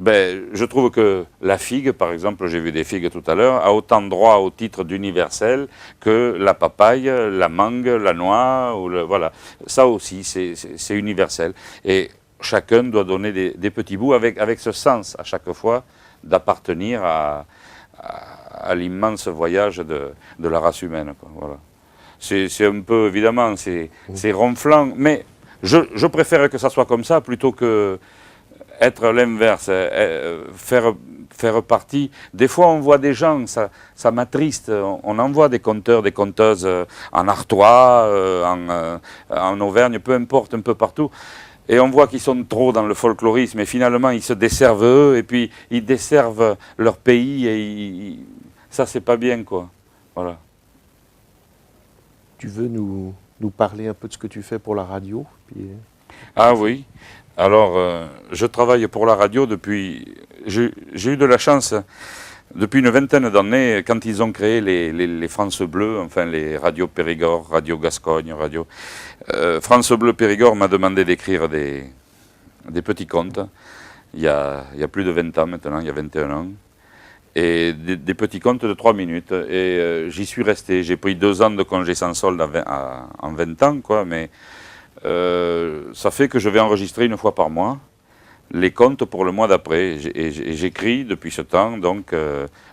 je trouve que la figue, par exemple, j'ai vu des figues tout à l'heure, a autant droit au titre d'universel que la papaye, la mangue, la noix, voilà. Ça aussi, c'est universel. Et chacun doit donner des petits bouts avec ce sens à chaque fois d'appartenir à l'immense voyage de la race humaine, quoi. Voilà. C'est un peu, évidemment, c'est ronflant, mais je préfère que ça soit comme ça plutôt que être l'inverse, faire partie. Des fois, on voit des gens, ça m'attriste, on en voit des conteurs, des conteuses en Artois, en Auvergne, peu importe, un peu partout. Et on voit qu'ils sont trop dans le folklorisme, et finalement ils se desservent eux, et puis ils desservent leur pays, et ça c'est pas bien, quoi. Voilà. Tu veux nous parler un peu de ce que tu fais pour la radio Ah oui, alors je travaille pour la radio depuis... J'ai eu de la chance, depuis une vingtaine d'années, quand ils ont créé les France Bleu, enfin les radios Périgord, Radio Gascogne, France Bleu Périgord m'a demandé d'écrire des petits contes, il y a plus de 20 ans maintenant, il y a 21 ans, et des petits contes de 3 minutes, et j'y suis resté. J'ai pris 2 ans de congé sans solde en 20 ans, quoi, mais ça fait que je vais enregistrer une fois par mois les contes pour le mois d'après, et j'écris depuis ce temps donc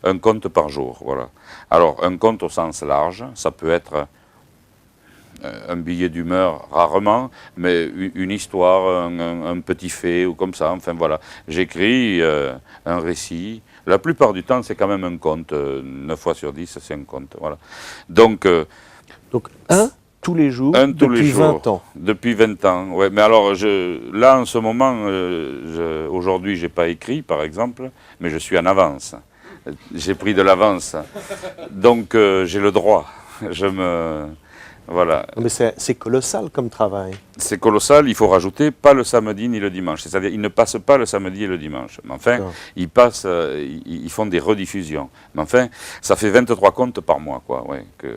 un conte par jour, voilà. Alors un conte au sens large, ça peut être un billet d'humeur rarement, mais une histoire, un petit fait ou comme ça, enfin voilà. J'écris un récit, la plupart du temps c'est quand même un conte, 9 fois sur 10 c'est un conte, voilà. Donc un tous les jours, depuis 20 ans. Depuis 20 ans, ouais. Mais alors, là, en ce moment, aujourd'hui, je n'ai pas écrit, par exemple, mais je suis en avance. J'ai pris de l'avance. Donc, j'ai le droit. Voilà. Mais c'est colossal comme travail. C'est colossal, il faut rajouter pas le samedi ni le dimanche. C'est-à-dire, ils ne passent pas le samedi et le dimanche. Mais enfin, ils passent, ils font des rediffusions. Mais enfin, ça fait 23 contes par mois, quoi, ouais, que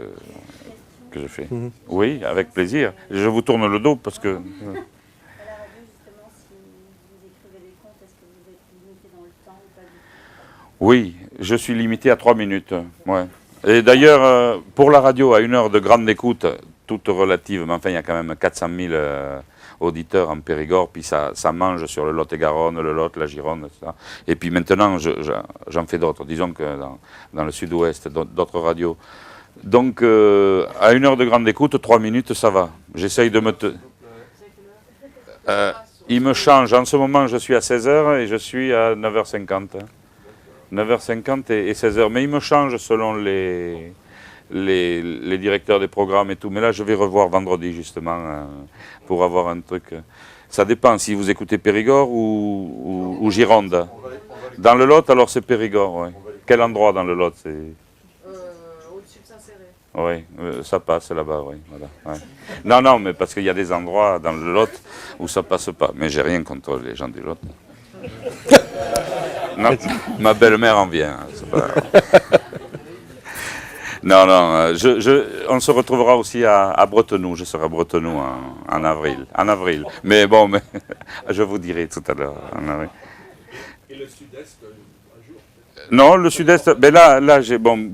je fais. Oui, avec plaisir. Je vous tourne le dos parce que... À la radio, justement, si vous écrivez des contes, est-ce que vous êtes limité dans le temps ou pas du tout? Oui, je suis limité à 3 minutes. Ouais. Et d'ailleurs, pour la radio, à 1 heure de grande écoute, toute relative, mais enfin, il y a quand même 400 000 auditeur en Périgord, puis ça mange sur le Lot-et-Garonne, le Lot, la Gironde, etc. Et puis maintenant, j'en fais d'autres, disons que dans le sud-ouest, d'autres radios. Donc, à 1 heure de grande écoute, 3 minutes, ça va. J'essaye de me... il me change. En ce moment, je suis à 16h et je suis à 9h50. 9h50 et 16h. Mais il me change selon les directeurs des programmes et tout. Mais là, je vais revoir vendredi, justement, pour avoir un truc. Ça dépend si vous écoutez Périgord ou Gironde. Dans le Lot, alors c'est Périgord, ouais. Quel endroit dans le Lot c'est... Au-dessus de Saint-Céré. Oui, ça passe là-bas, oui. Voilà, ouais. Non, mais parce qu'il y a des endroits dans le Lot où ça passe pas. Mais j'ai rien contre les gens du Lot. Non, ma belle-mère en vient. C'est pas... Non, on se retrouvera aussi à Bretenoux. Je serai à Bretenoux en avril. En avril. Mais bon, je vous dirai tout à l'heure. En avril. Et le sud-est, un jour? Non, le sud-est, ben là j'ai, bon,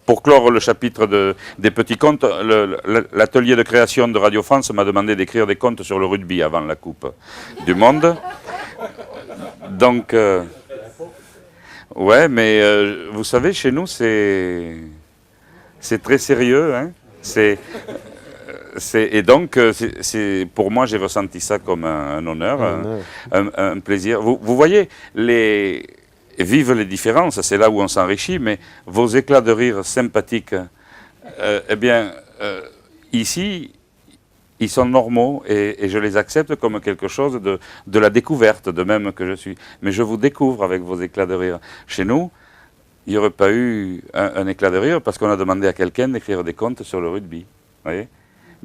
pour clore le chapitre des petits contes, l'atelier de création de Radio France m'a demandé d'écrire des contes sur le rugby avant la Coupe du Monde. Donc, ouais, mais vous savez, chez nous, c'est très sérieux, hein. Et donc, pour moi, j'ai ressenti ça comme un honneur, un plaisir. Vous voyez, vive les différences, c'est là où on s'enrichit, mais vos éclats de rire sympathiques, eh bien, ici, ils sont normaux et je les accepte comme quelque chose de la découverte, de même que je suis. Mais je vous découvre avec vos éclats de rire. Chez nous, il n'y aurait pas eu un éclat de rire parce qu'on a demandé à quelqu'un d'écrire des contes sur le rugby. Voyez ?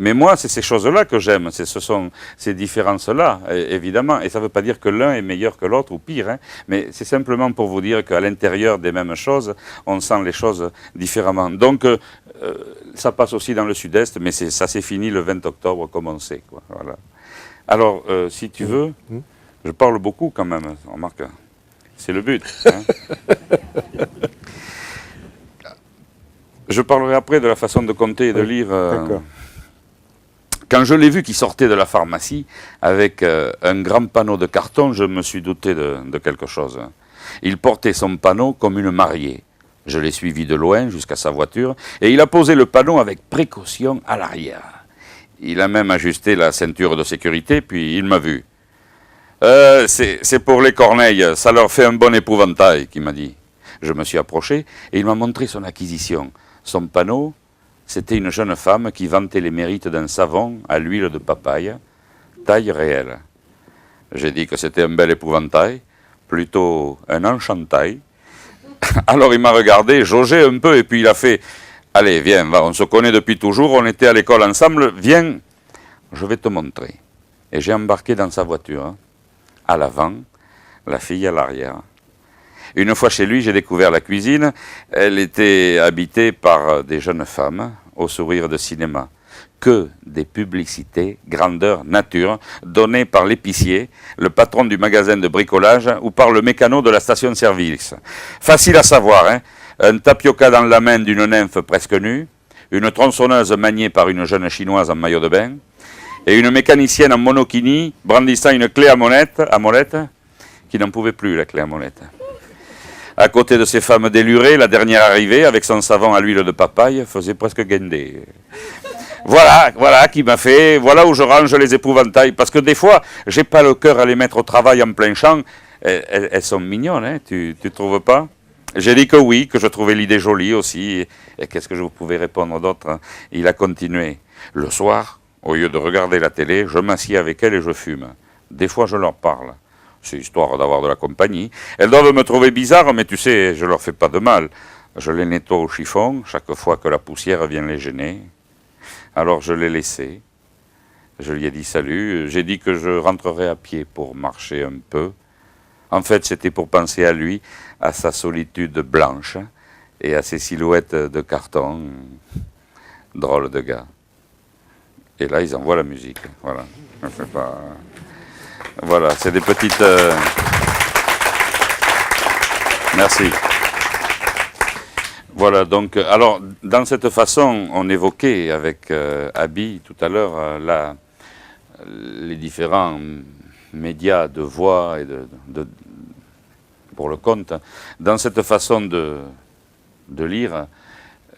Mais moi, c'est ces choses-là que j'aime, ce sont ces différences-là, évidemment. Et ça ne veut pas dire que l'un est meilleur que l'autre ou pire, hein, mais c'est simplement pour vous dire qu'à l'intérieur des mêmes choses, on sent les choses différemment. Donc, ça passe aussi dans le sud-est, mais ça s'est fini le 20 octobre, comme on sait, quoi. Voilà. Alors, si tu veux, je parle beaucoup quand même, remarque. C'est le but. Hein. Je parlerai après de la façon de compter et de lire. D'accord. Quand je l'ai vu qui sortait de la pharmacie avec un grand panneau de carton, je me suis douté de quelque chose. Il portait son panneau comme une mariée. Je l'ai suivi de loin jusqu'à sa voiture et il a posé le panneau avec précaution à l'arrière. Il a même ajusté la ceinture de sécurité, puis il m'a vu. C'est pour les corneilles, ça leur fait un bon épouvantail, qu'il m'a dit. Je me suis approché et il m'a montré son acquisition. Son panneau, c'était une jeune femme qui vantait les mérites d'un savon à l'huile de papaye, taille réelle. J'ai dit que c'était un bel épouvantail, plutôt un enchantail. Alors il m'a regardé, jaugé un peu, et puis il a fait « Allez, viens, va, on se connaît depuis toujours, on était à l'école ensemble, viens, je vais te montrer. » Et j'ai embarqué dans sa voiture, hein, à l'avant, la fille à l'arrière. Une fois chez lui, j'ai découvert la cuisine. Elle était habitée par des jeunes femmes au sourire de cinéma. Que des publicités, grandeur, nature, données par l'épicier, le patron du magasin de bricolage ou par le mécano de la station-service. Facile à savoir, hein. Un tapioca dans la main d'une nymphe presque nue, une tronçonneuse maniée par une jeune chinoise en maillot de bain, et une mécanicienne en monokini brandissant une clé à molette, qui n'en pouvait plus la clé à molette. À côté de ces femmes délurées, la dernière arrivée, avec son savon à l'huile de papaye, faisait presque guinder. Voilà qui m'a fait, voilà où je range les épouvantails. Parce que des fois, j'ai pas le cœur à les mettre au travail en plein champ. Elles sont mignonnes, hein, tu trouves pas? J'ai dit que oui, que je trouvais l'idée jolie aussi. Et qu'est-ce que je pouvais répondre d'autre? Il a continué. Le soir, au lieu de regarder la télé, je m'assieds avec elles et je fume. Des fois, je leur parle. C'est histoire d'avoir de la compagnie. Elles doivent me trouver bizarre, mais tu sais, je leur fais pas de mal. Je les nettoie au chiffon chaque fois que la poussière vient les gêner. Alors je l'ai laissé. Je lui ai dit salut. J'ai dit que je rentrerais à pied pour marcher un peu. En fait, c'était pour penser à lui, à sa solitude blanche et à ses silhouettes de carton. Drôle de gars. Et là, ils envoient la musique. Voilà. Je fais pas... Voilà, c'est des petites... Merci. Voilà, donc, alors, dans cette façon, on évoquait avec Abby tout à l'heure les différents médias de voix et pour le conte, dans cette façon de lire,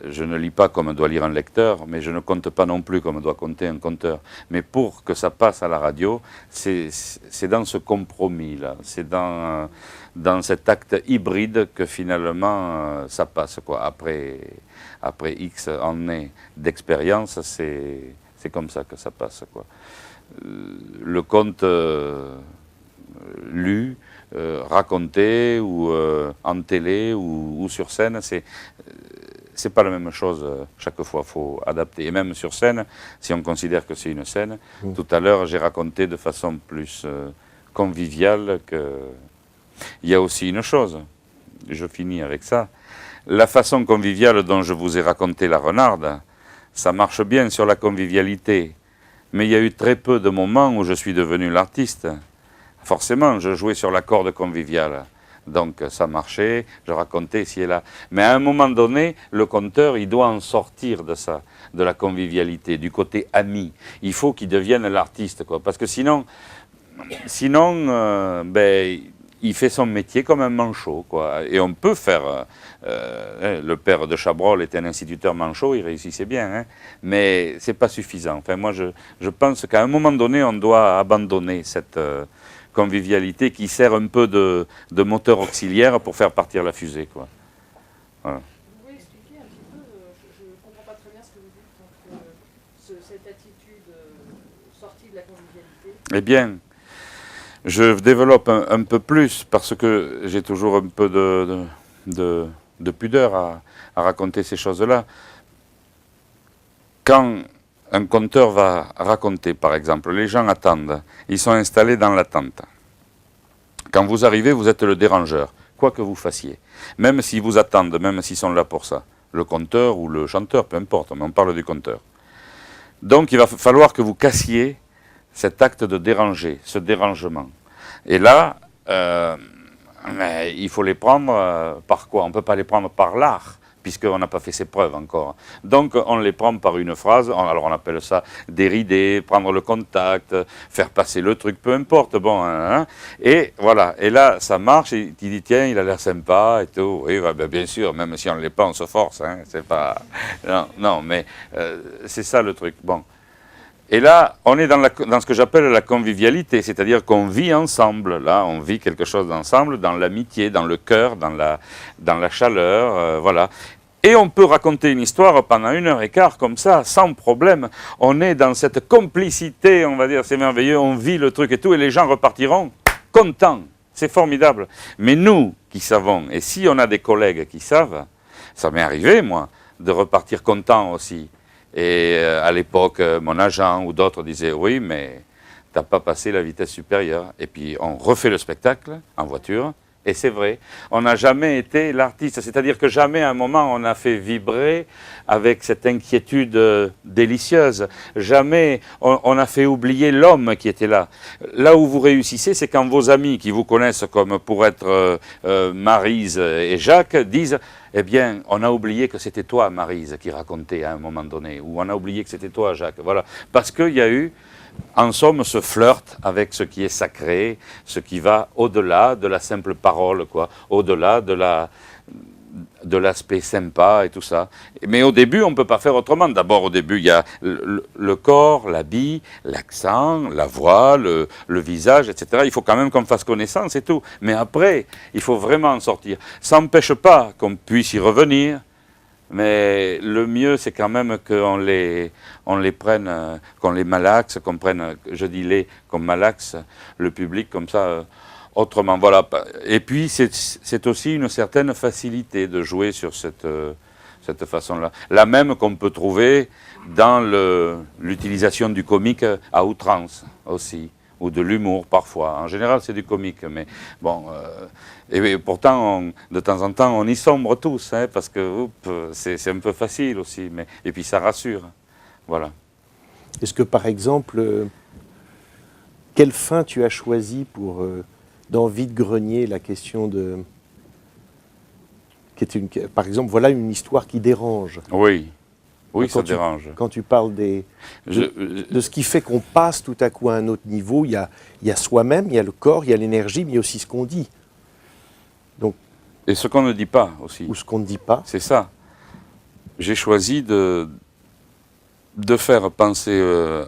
je ne lis pas comme doit lire un lecteur, mais je ne compte pas non plus comme doit compter un conteur. Mais pour que ça passe à la radio, c'est dans ce compromis-là, c'est dans cet acte hybride que finalement ça passe, quoi. Après X années d'expérience, c'est comme ça que ça passe, quoi. Le conte lu, raconté ou en télé ou sur scène, c'est pas la même chose chaque fois, il faut adapter. Et même sur scène, si on considère que c'est une scène, tout à l'heure j'ai raconté de façon plus conviviale que... Il y a aussi une chose, je finis avec ça, la façon conviviale dont je vous ai raconté la renarde, ça marche bien sur la convivialité, mais il y a eu très peu de moments où je suis devenu l'artiste. Forcément, je jouais sur la corde conviviale. Donc ça marchait, je racontais ici et là. Mais à un moment donné, le conteur, il doit en sortir de ça, de la convivialité, du côté ami. Il faut qu'il devienne l'artiste, quoi. Parce que sinon il fait son métier comme un manchot, quoi. Et on peut faire... le père de Chabrol était un instituteur manchot, il réussissait bien, hein, mais c'est pas suffisant. Enfin, moi, je pense qu'à un moment donné, on doit abandonner cette... convivialité qui sert un peu de moteur auxiliaire pour faire partir la fusée, quoi. Voilà. Vous pouvez expliquer un petit peu, je ne comprends pas très bien ce que vous dites, donc, cette attitude sortie de la convivialité. Eh bien, je développe un peu plus parce que j'ai toujours un peu de pudeur à raconter ces choses-là. Quand un conteur va raconter, par exemple, les gens attendent, ils sont installés dans l'attente. Quand vous arrivez, vous êtes le dérangeur, quoi que vous fassiez. Même s'ils vous attendent, même s'ils sont là pour ça. Le conteur ou le chanteur, peu importe, mais on parle du conteur. Donc il va falloir que vous cassiez cet acte de déranger, ce dérangement. Et là, mais il faut les prendre par quoi? On ne peut pas les prendre par l'art, puisqu'on n'a pas fait ses preuves encore. Donc on les prend par une phrase, alors on appelle ça dérider, prendre le contact, faire passer le truc, peu importe, bon, hein, et voilà, et là ça marche, et tu dis tiens, il a l'air sympa et tout, oui, bah, bien sûr, même si on ne l'est pas, on se force, hein, c'est pas... Non, mais c'est ça le truc, bon. Et là, on est dans ce que j'appelle la convivialité, c'est-à-dire qu'on vit ensemble, là, on vit quelque chose ensemble, dans l'amitié, dans le cœur, dans la chaleur, voilà. Et on peut raconter une histoire pendant 1h15 comme ça, sans problème. On est dans cette complicité, on va dire, c'est merveilleux, on vit le truc et tout, et les gens repartiront contents, c'est formidable. Mais nous qui savons, et si on a des collègues qui savent, ça m'est arrivé, moi, de repartir content aussi. Et à l'époque, mon agent ou d'autres disaient « Oui, mais tu n'as pas passé la vitesse supérieure. » Et puis on refait le spectacle en voiture, et c'est vrai. On n'a jamais été l'artiste, c'est-à-dire que jamais à un moment on a fait vibrer avec cette inquiétude délicieuse. Jamais on a fait oublier l'homme qui était là. Là où vous réussissez, c'est quand vos amis qui vous connaissent comme pour être Maryse et Jacques disent « Eh bien, on a oublié que c'était toi, Maryse, qui racontait à un moment donné. » Ou « On a oublié que c'était toi, Jacques. » Voilà. Parce qu'il y a eu, en somme, ce flirt avec ce qui est sacré, ce qui va au-delà de la simple parole, quoi. Au-delà de l'aspect sympa et tout ça. Mais au début, on ne peut pas faire autrement. D'abord, au début, il y a le corps, l'habit, l'accent, la voix, le visage, etc. Il faut quand même qu'on fasse connaissance et tout. Mais après, il faut vraiment en sortir. Ça n'empêche pas qu'on puisse y revenir, mais le mieux, c'est quand même qu'on les prenne, qu'on les malaxe, qu'on prenne, je dis les, qu'on malaxe le public comme ça, autrement. Voilà. Et puis, c'est aussi une certaine facilité de jouer sur cette façon-là. La même qu'on peut trouver dans l'utilisation du comique à outrance aussi, ou de l'humour parfois. En général, c'est du comique, mais bon... et pourtant, de temps en temps, on y sombre tous, hein, parce que c'est un peu facile aussi. Et puis ça rassure. Voilà. Est-ce que, par exemple, quelle fin tu as choisi pour, dans Vide-grenier, la question de... par exemple, voilà une histoire qui dérange. Oui. Oui, Quand ça dérange. Quand tu parles de ce qui fait qu'on passe tout à coup à un autre niveau, il y a soi-même, il y a le corps, il y a l'énergie, mais il y a aussi ce qu'on dit. Et ce qu'on ne dit pas aussi. Ou ce qu'on ne dit pas. C'est ça. J'ai choisi de faire penser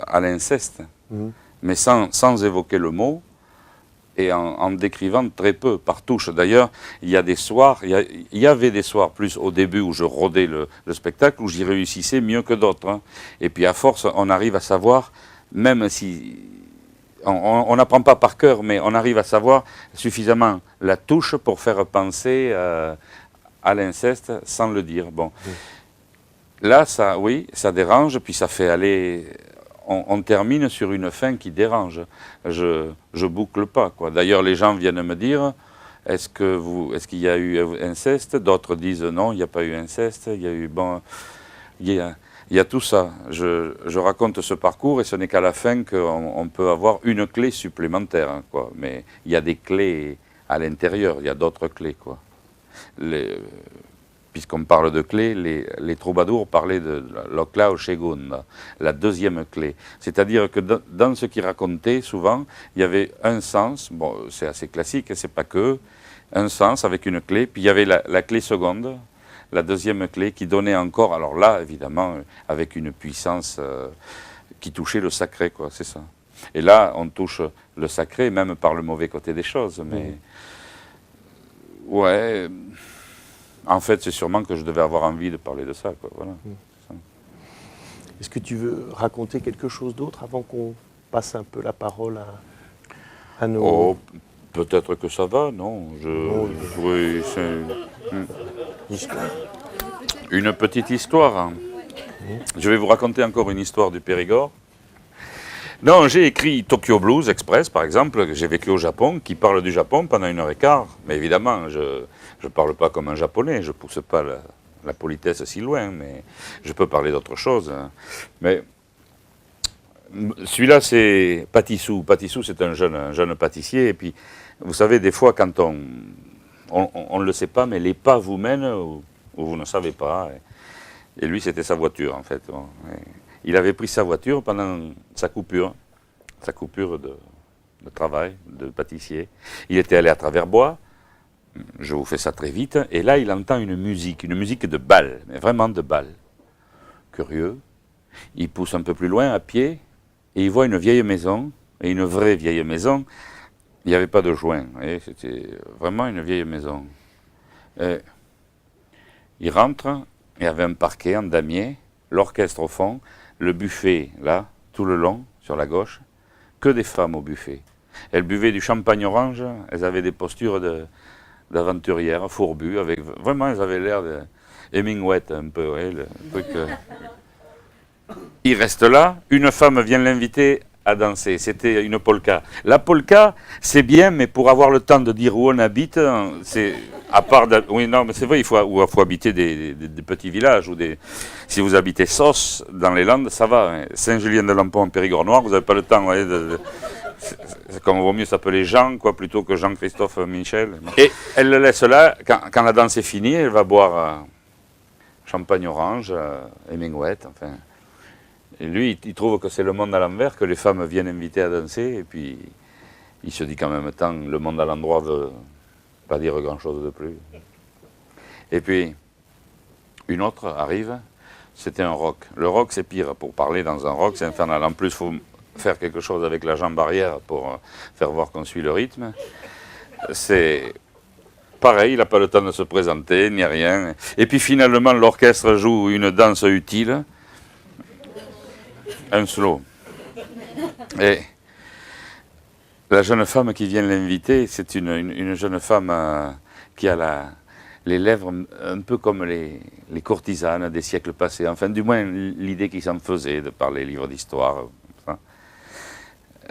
à l'inceste, mais sans évoquer le mot, et en décrivant très peu, par touche. D'ailleurs, il y a des soirs, il y avait des soirs plus au début où je rodais le spectacle, où j'y réussissais mieux que d'autres. Hein. Et puis à force, on arrive à savoir, même si on n'apprend pas par cœur, mais on arrive à savoir suffisamment la touche pour faire penser à l'inceste sans le dire. Bon. Là, ça, oui, ça dérange, puis ça fait aller... On termine sur une fin qui dérange. Je boucle pas, quoi. D'ailleurs, les gens viennent me dire, est-ce qu'il y a eu inceste? D'autres disent non, il n'y a pas eu inceste. Il y a eu il y a tout ça. Je raconte ce parcours et ce n'est qu'à la fin qu'on peut avoir une clé supplémentaire, hein, quoi. Mais il y a des clés à l'intérieur. Il y a d'autres clés, quoi. Puisqu'on parle de clés, les troubadours parlaient de la clave segunda, la deuxième clé. C'est-à-dire que dans ce qu'ils racontaient, souvent, il y avait un sens, bon, c'est assez classique, c'est pas que, un sens avec une clé, puis il y avait la clé seconde, la deuxième clé qui donnait encore, alors là, évidemment, avec une puissance qui touchait le sacré, quoi, c'est ça. Et là, on touche le sacré, même par le mauvais côté des choses, mais... Ouais... En fait, c'est sûrement que je devais avoir envie de parler de ça, quoi. Voilà. Est-ce que tu veux raconter quelque chose d'autre avant qu'on passe un peu la parole à nos... Oh, peut-être que ça va, non? Oui, c'est... Une petite histoire. Hein. Je vais vous raconter encore une histoire du Périgord. Non, j'ai écrit Tokyo Blues Express, par exemple, j'ai vécu au Japon, qui parle du Japon pendant 1h15. Mais évidemment, je ne parle pas comme un Japonais, je ne pousse pas la politesse si loin, mais je peux parler d'autre chose. Hein. Mais celui-là, c'est Patissou. Patissou, c'est un jeune pâtissier. Et puis, vous savez, des fois, quand on ne le sait pas, mais les pas vous mènent où vous ne savez pas. Et lui, c'était sa voiture, en fait. Bon, il avait pris sa voiture pendant sa coupure de travail, de pâtissier. Il était allé à travers bois, je vous fais ça très vite, et là il entend une musique de bal, mais vraiment de bal. Curieux, il pousse un peu plus loin à pied, et il voit une vieille maison, et une vraie vieille maison. Il n'y avait pas de joint, c'était vraiment une vieille maison. Et il rentre, il y avait un parquet en damier, l'orchestre au fond, le buffet, là, tout le long, sur la gauche, que des femmes au buffet. Elles buvaient du champagne orange, elles avaient des postures d'aventurières, fourbues, vraiment, elles avaient l'air de Hemingway un peu, le truc. Il reste là, une femme vient l'inviter à danser, c'était une polka. La polka, c'est bien, mais pour avoir le temps de dire où on habite, c'est... À part, oui, non, mais c'est vrai, il faut habiter des petits villages ou si vous habitez Sauce dans les Landes, ça va. Hein. Saint-Julien-de-Lampont en Périgord noir, vous n'avez pas le temps. Voyez, c'est comme vaut mieux s'appeler Jean, quoi, plutôt que Jean-Christophe Michel. Et elle le laisse là. Quand la danse est finie, elle va boire champagne orange, Hemingway, enfin. Et lui, il trouve que c'est le monde à l'envers, que les femmes viennent inviter à danser, et puis il se dit qu'en même temps, le monde à l'endroit veut pas dire grand-chose de plus. Et puis, une autre arrive, c'était un rock. Le rock, c'est pire. Pour parler dans un rock, c'est infernal. En plus, il faut faire quelque chose avec la jambe arrière pour faire voir qu'on suit le rythme. C'est pareil, il n'a pas le temps de se présenter, ni rien. Et puis finalement, l'orchestre joue une danse utile, un slow. Et la jeune femme qui vient l'inviter, c'est une jeune femme qui a les lèvres un peu comme les courtisanes des siècles passés. Enfin, du moins, l'idée qu'ils s'en faisaient de par les livres d'histoire.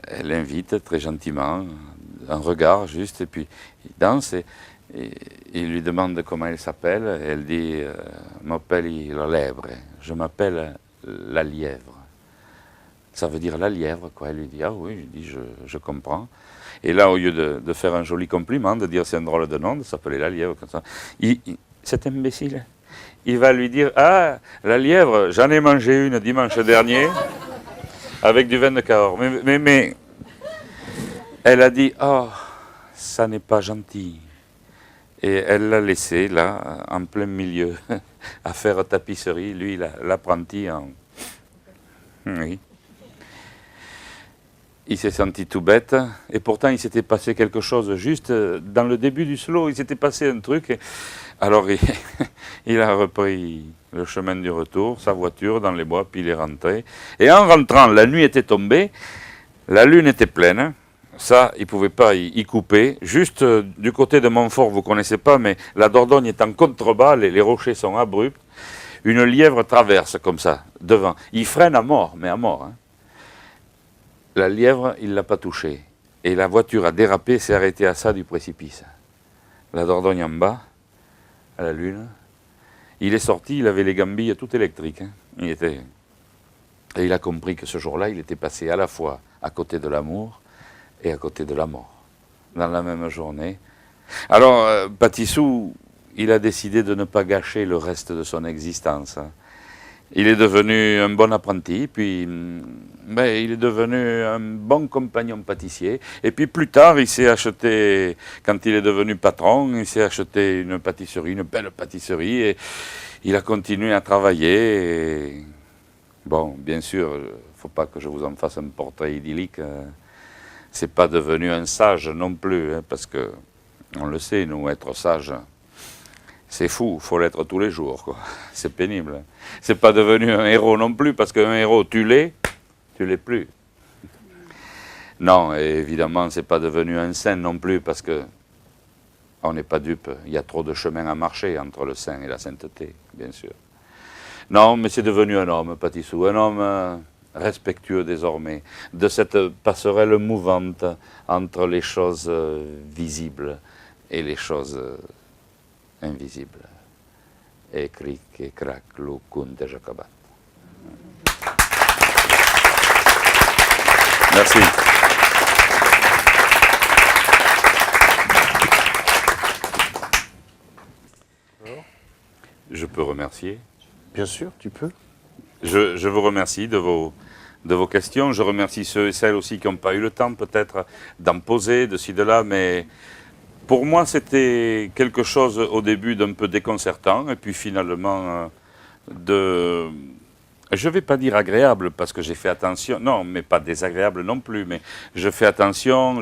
Elle l'invite très gentiment, un regard juste, et puis il danse et il lui demande comment elle s'appelle. Elle dit « m'appelle la lèvre », je m'appelle la lièvre. Ça veut dire la lièvre, quoi. Elle lui dit, ah oui, je comprends. Et là, au lieu de faire un joli compliment, de dire c'est un drôle de nom, de s'appeler la lièvre, comme ça, cet imbécile, il va lui dire « Ah, la lièvre, j'en ai mangé une dimanche dernier avec du vin de Cahors. » Mais elle a dit « Oh, ça n'est pas gentil. » Et elle l'a laissé là, en plein milieu, à faire tapisserie, lui, l'apprenti en... Oui. Il s'est senti tout bête, et pourtant il s'était passé quelque chose juste dans le début du slow, il s'était passé un truc, alors il a repris le chemin du retour, sa voiture dans les bois, puis il est rentré. Et en rentrant, la nuit était tombée, la lune était pleine, ça il ne pouvait pas y couper, juste du côté de Montfort, vous ne connaissez pas, mais la Dordogne est en contrebas, les rochers sont abrupts, une lièvre traverse comme ça, devant, il freine à mort, mais à mort, hein. La lièvre, il ne l'a pas touchée. Et la voiture a dérapé, s'est arrêtée à ça du précipice. La Dordogne en bas, à la lune. Il est sorti, il avait les gambilles toutes électriques. Hein. Et il a compris que ce jour-là, il était passé à la fois à côté de l'amour et à côté de la mort, dans la même journée. Alors, Patissou, il a décidé de ne pas gâcher le reste de son existence. Hein. Il est devenu un bon apprenti, puis il est devenu un bon compagnon pâtissier. Et puis plus tard, il s'est acheté, quand il est devenu patron, il s'est acheté une pâtisserie, une belle pâtisserie, et il a continué à travailler. Et bon, bien sûr, il ne faut pas que je vous en fasse un portrait idyllique. C'est pas devenu un sage non plus, hein, parce que on le sait, nous, être sage. C'est fou, il faut l'être tous les jours, quoi. C'est pénible. C'est pas devenu un héros non plus, parce qu'un héros, tu l'es plus. Non, et évidemment, c'est pas devenu un saint non plus, parce que on n'est pas dupe. Il y a trop de chemin à marcher entre le saint et la sainteté, bien sûr. Non, mais c'est devenu un homme, Patissou, un homme respectueux désormais, de cette passerelle mouvante entre les choses visibles et les choses invisible. Et cric et crac, l'oukun Jacobat. Merci. Je peux remercier. Bien sûr, tu peux. Je vous remercie de vos questions. Je remercie ceux et celles aussi qui n'ont pas eu le temps peut-être d'en poser, de ci, de là, mais pour moi, c'était quelque chose au début d'un peu déconcertant, et puis finalement je ne vais pas dire agréable, parce que j'ai fait attention, non, mais pas désagréable non plus, mais je fais attention,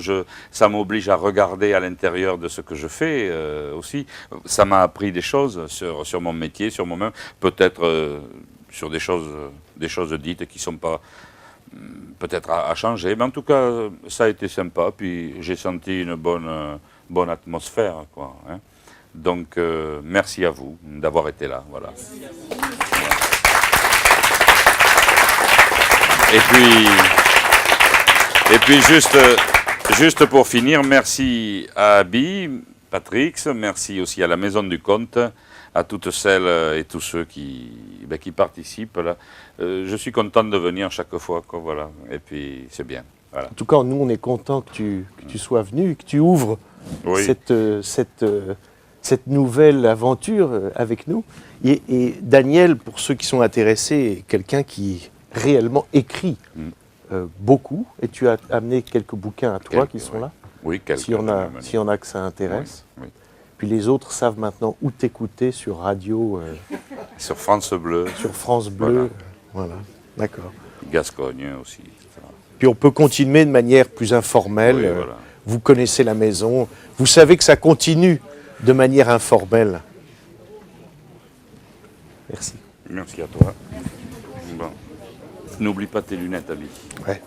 ça m'oblige à regarder à l'intérieur de ce que je fais aussi. Ça m'a appris des choses sur mon métier, sur moi-même, peut-être sur des choses dites qui ne sont pas peut-être à changer, mais en tout cas, ça a été sympa, puis j'ai senti une bonne atmosphère, quoi, hein. Donc, merci à vous d'avoir été là, voilà. Et puis juste pour finir, merci à Abby, Patrick, merci aussi à la Maison du Conte, à toutes celles et tous ceux qui participent là. Je suis content de venir chaque fois, quoi, voilà. Et puis c'est bien. Voilà. En tout cas, nous, on est content que tu sois venu et que tu ouvres oui. cette nouvelle aventure avec nous. Et Daniel, pour ceux qui sont intéressés, est quelqu'un qui réellement écrit beaucoup. Et tu as amené quelques bouquins à toi qui sont là. Oui, quelques. S'il y en a que ça intéresse. Oui, oui. Puis les autres savent maintenant où t'écouter sur radio. Sur France Bleu. Sur France Bleu. Voilà. D'accord. Gascogne aussi. Puis on peut continuer de manière plus informelle. Oui, voilà. Vous connaissez la maison. Vous savez que ça continue de manière informelle. Merci. Merci à toi. Bon. N'oublie pas tes lunettes, Abby. Ouais.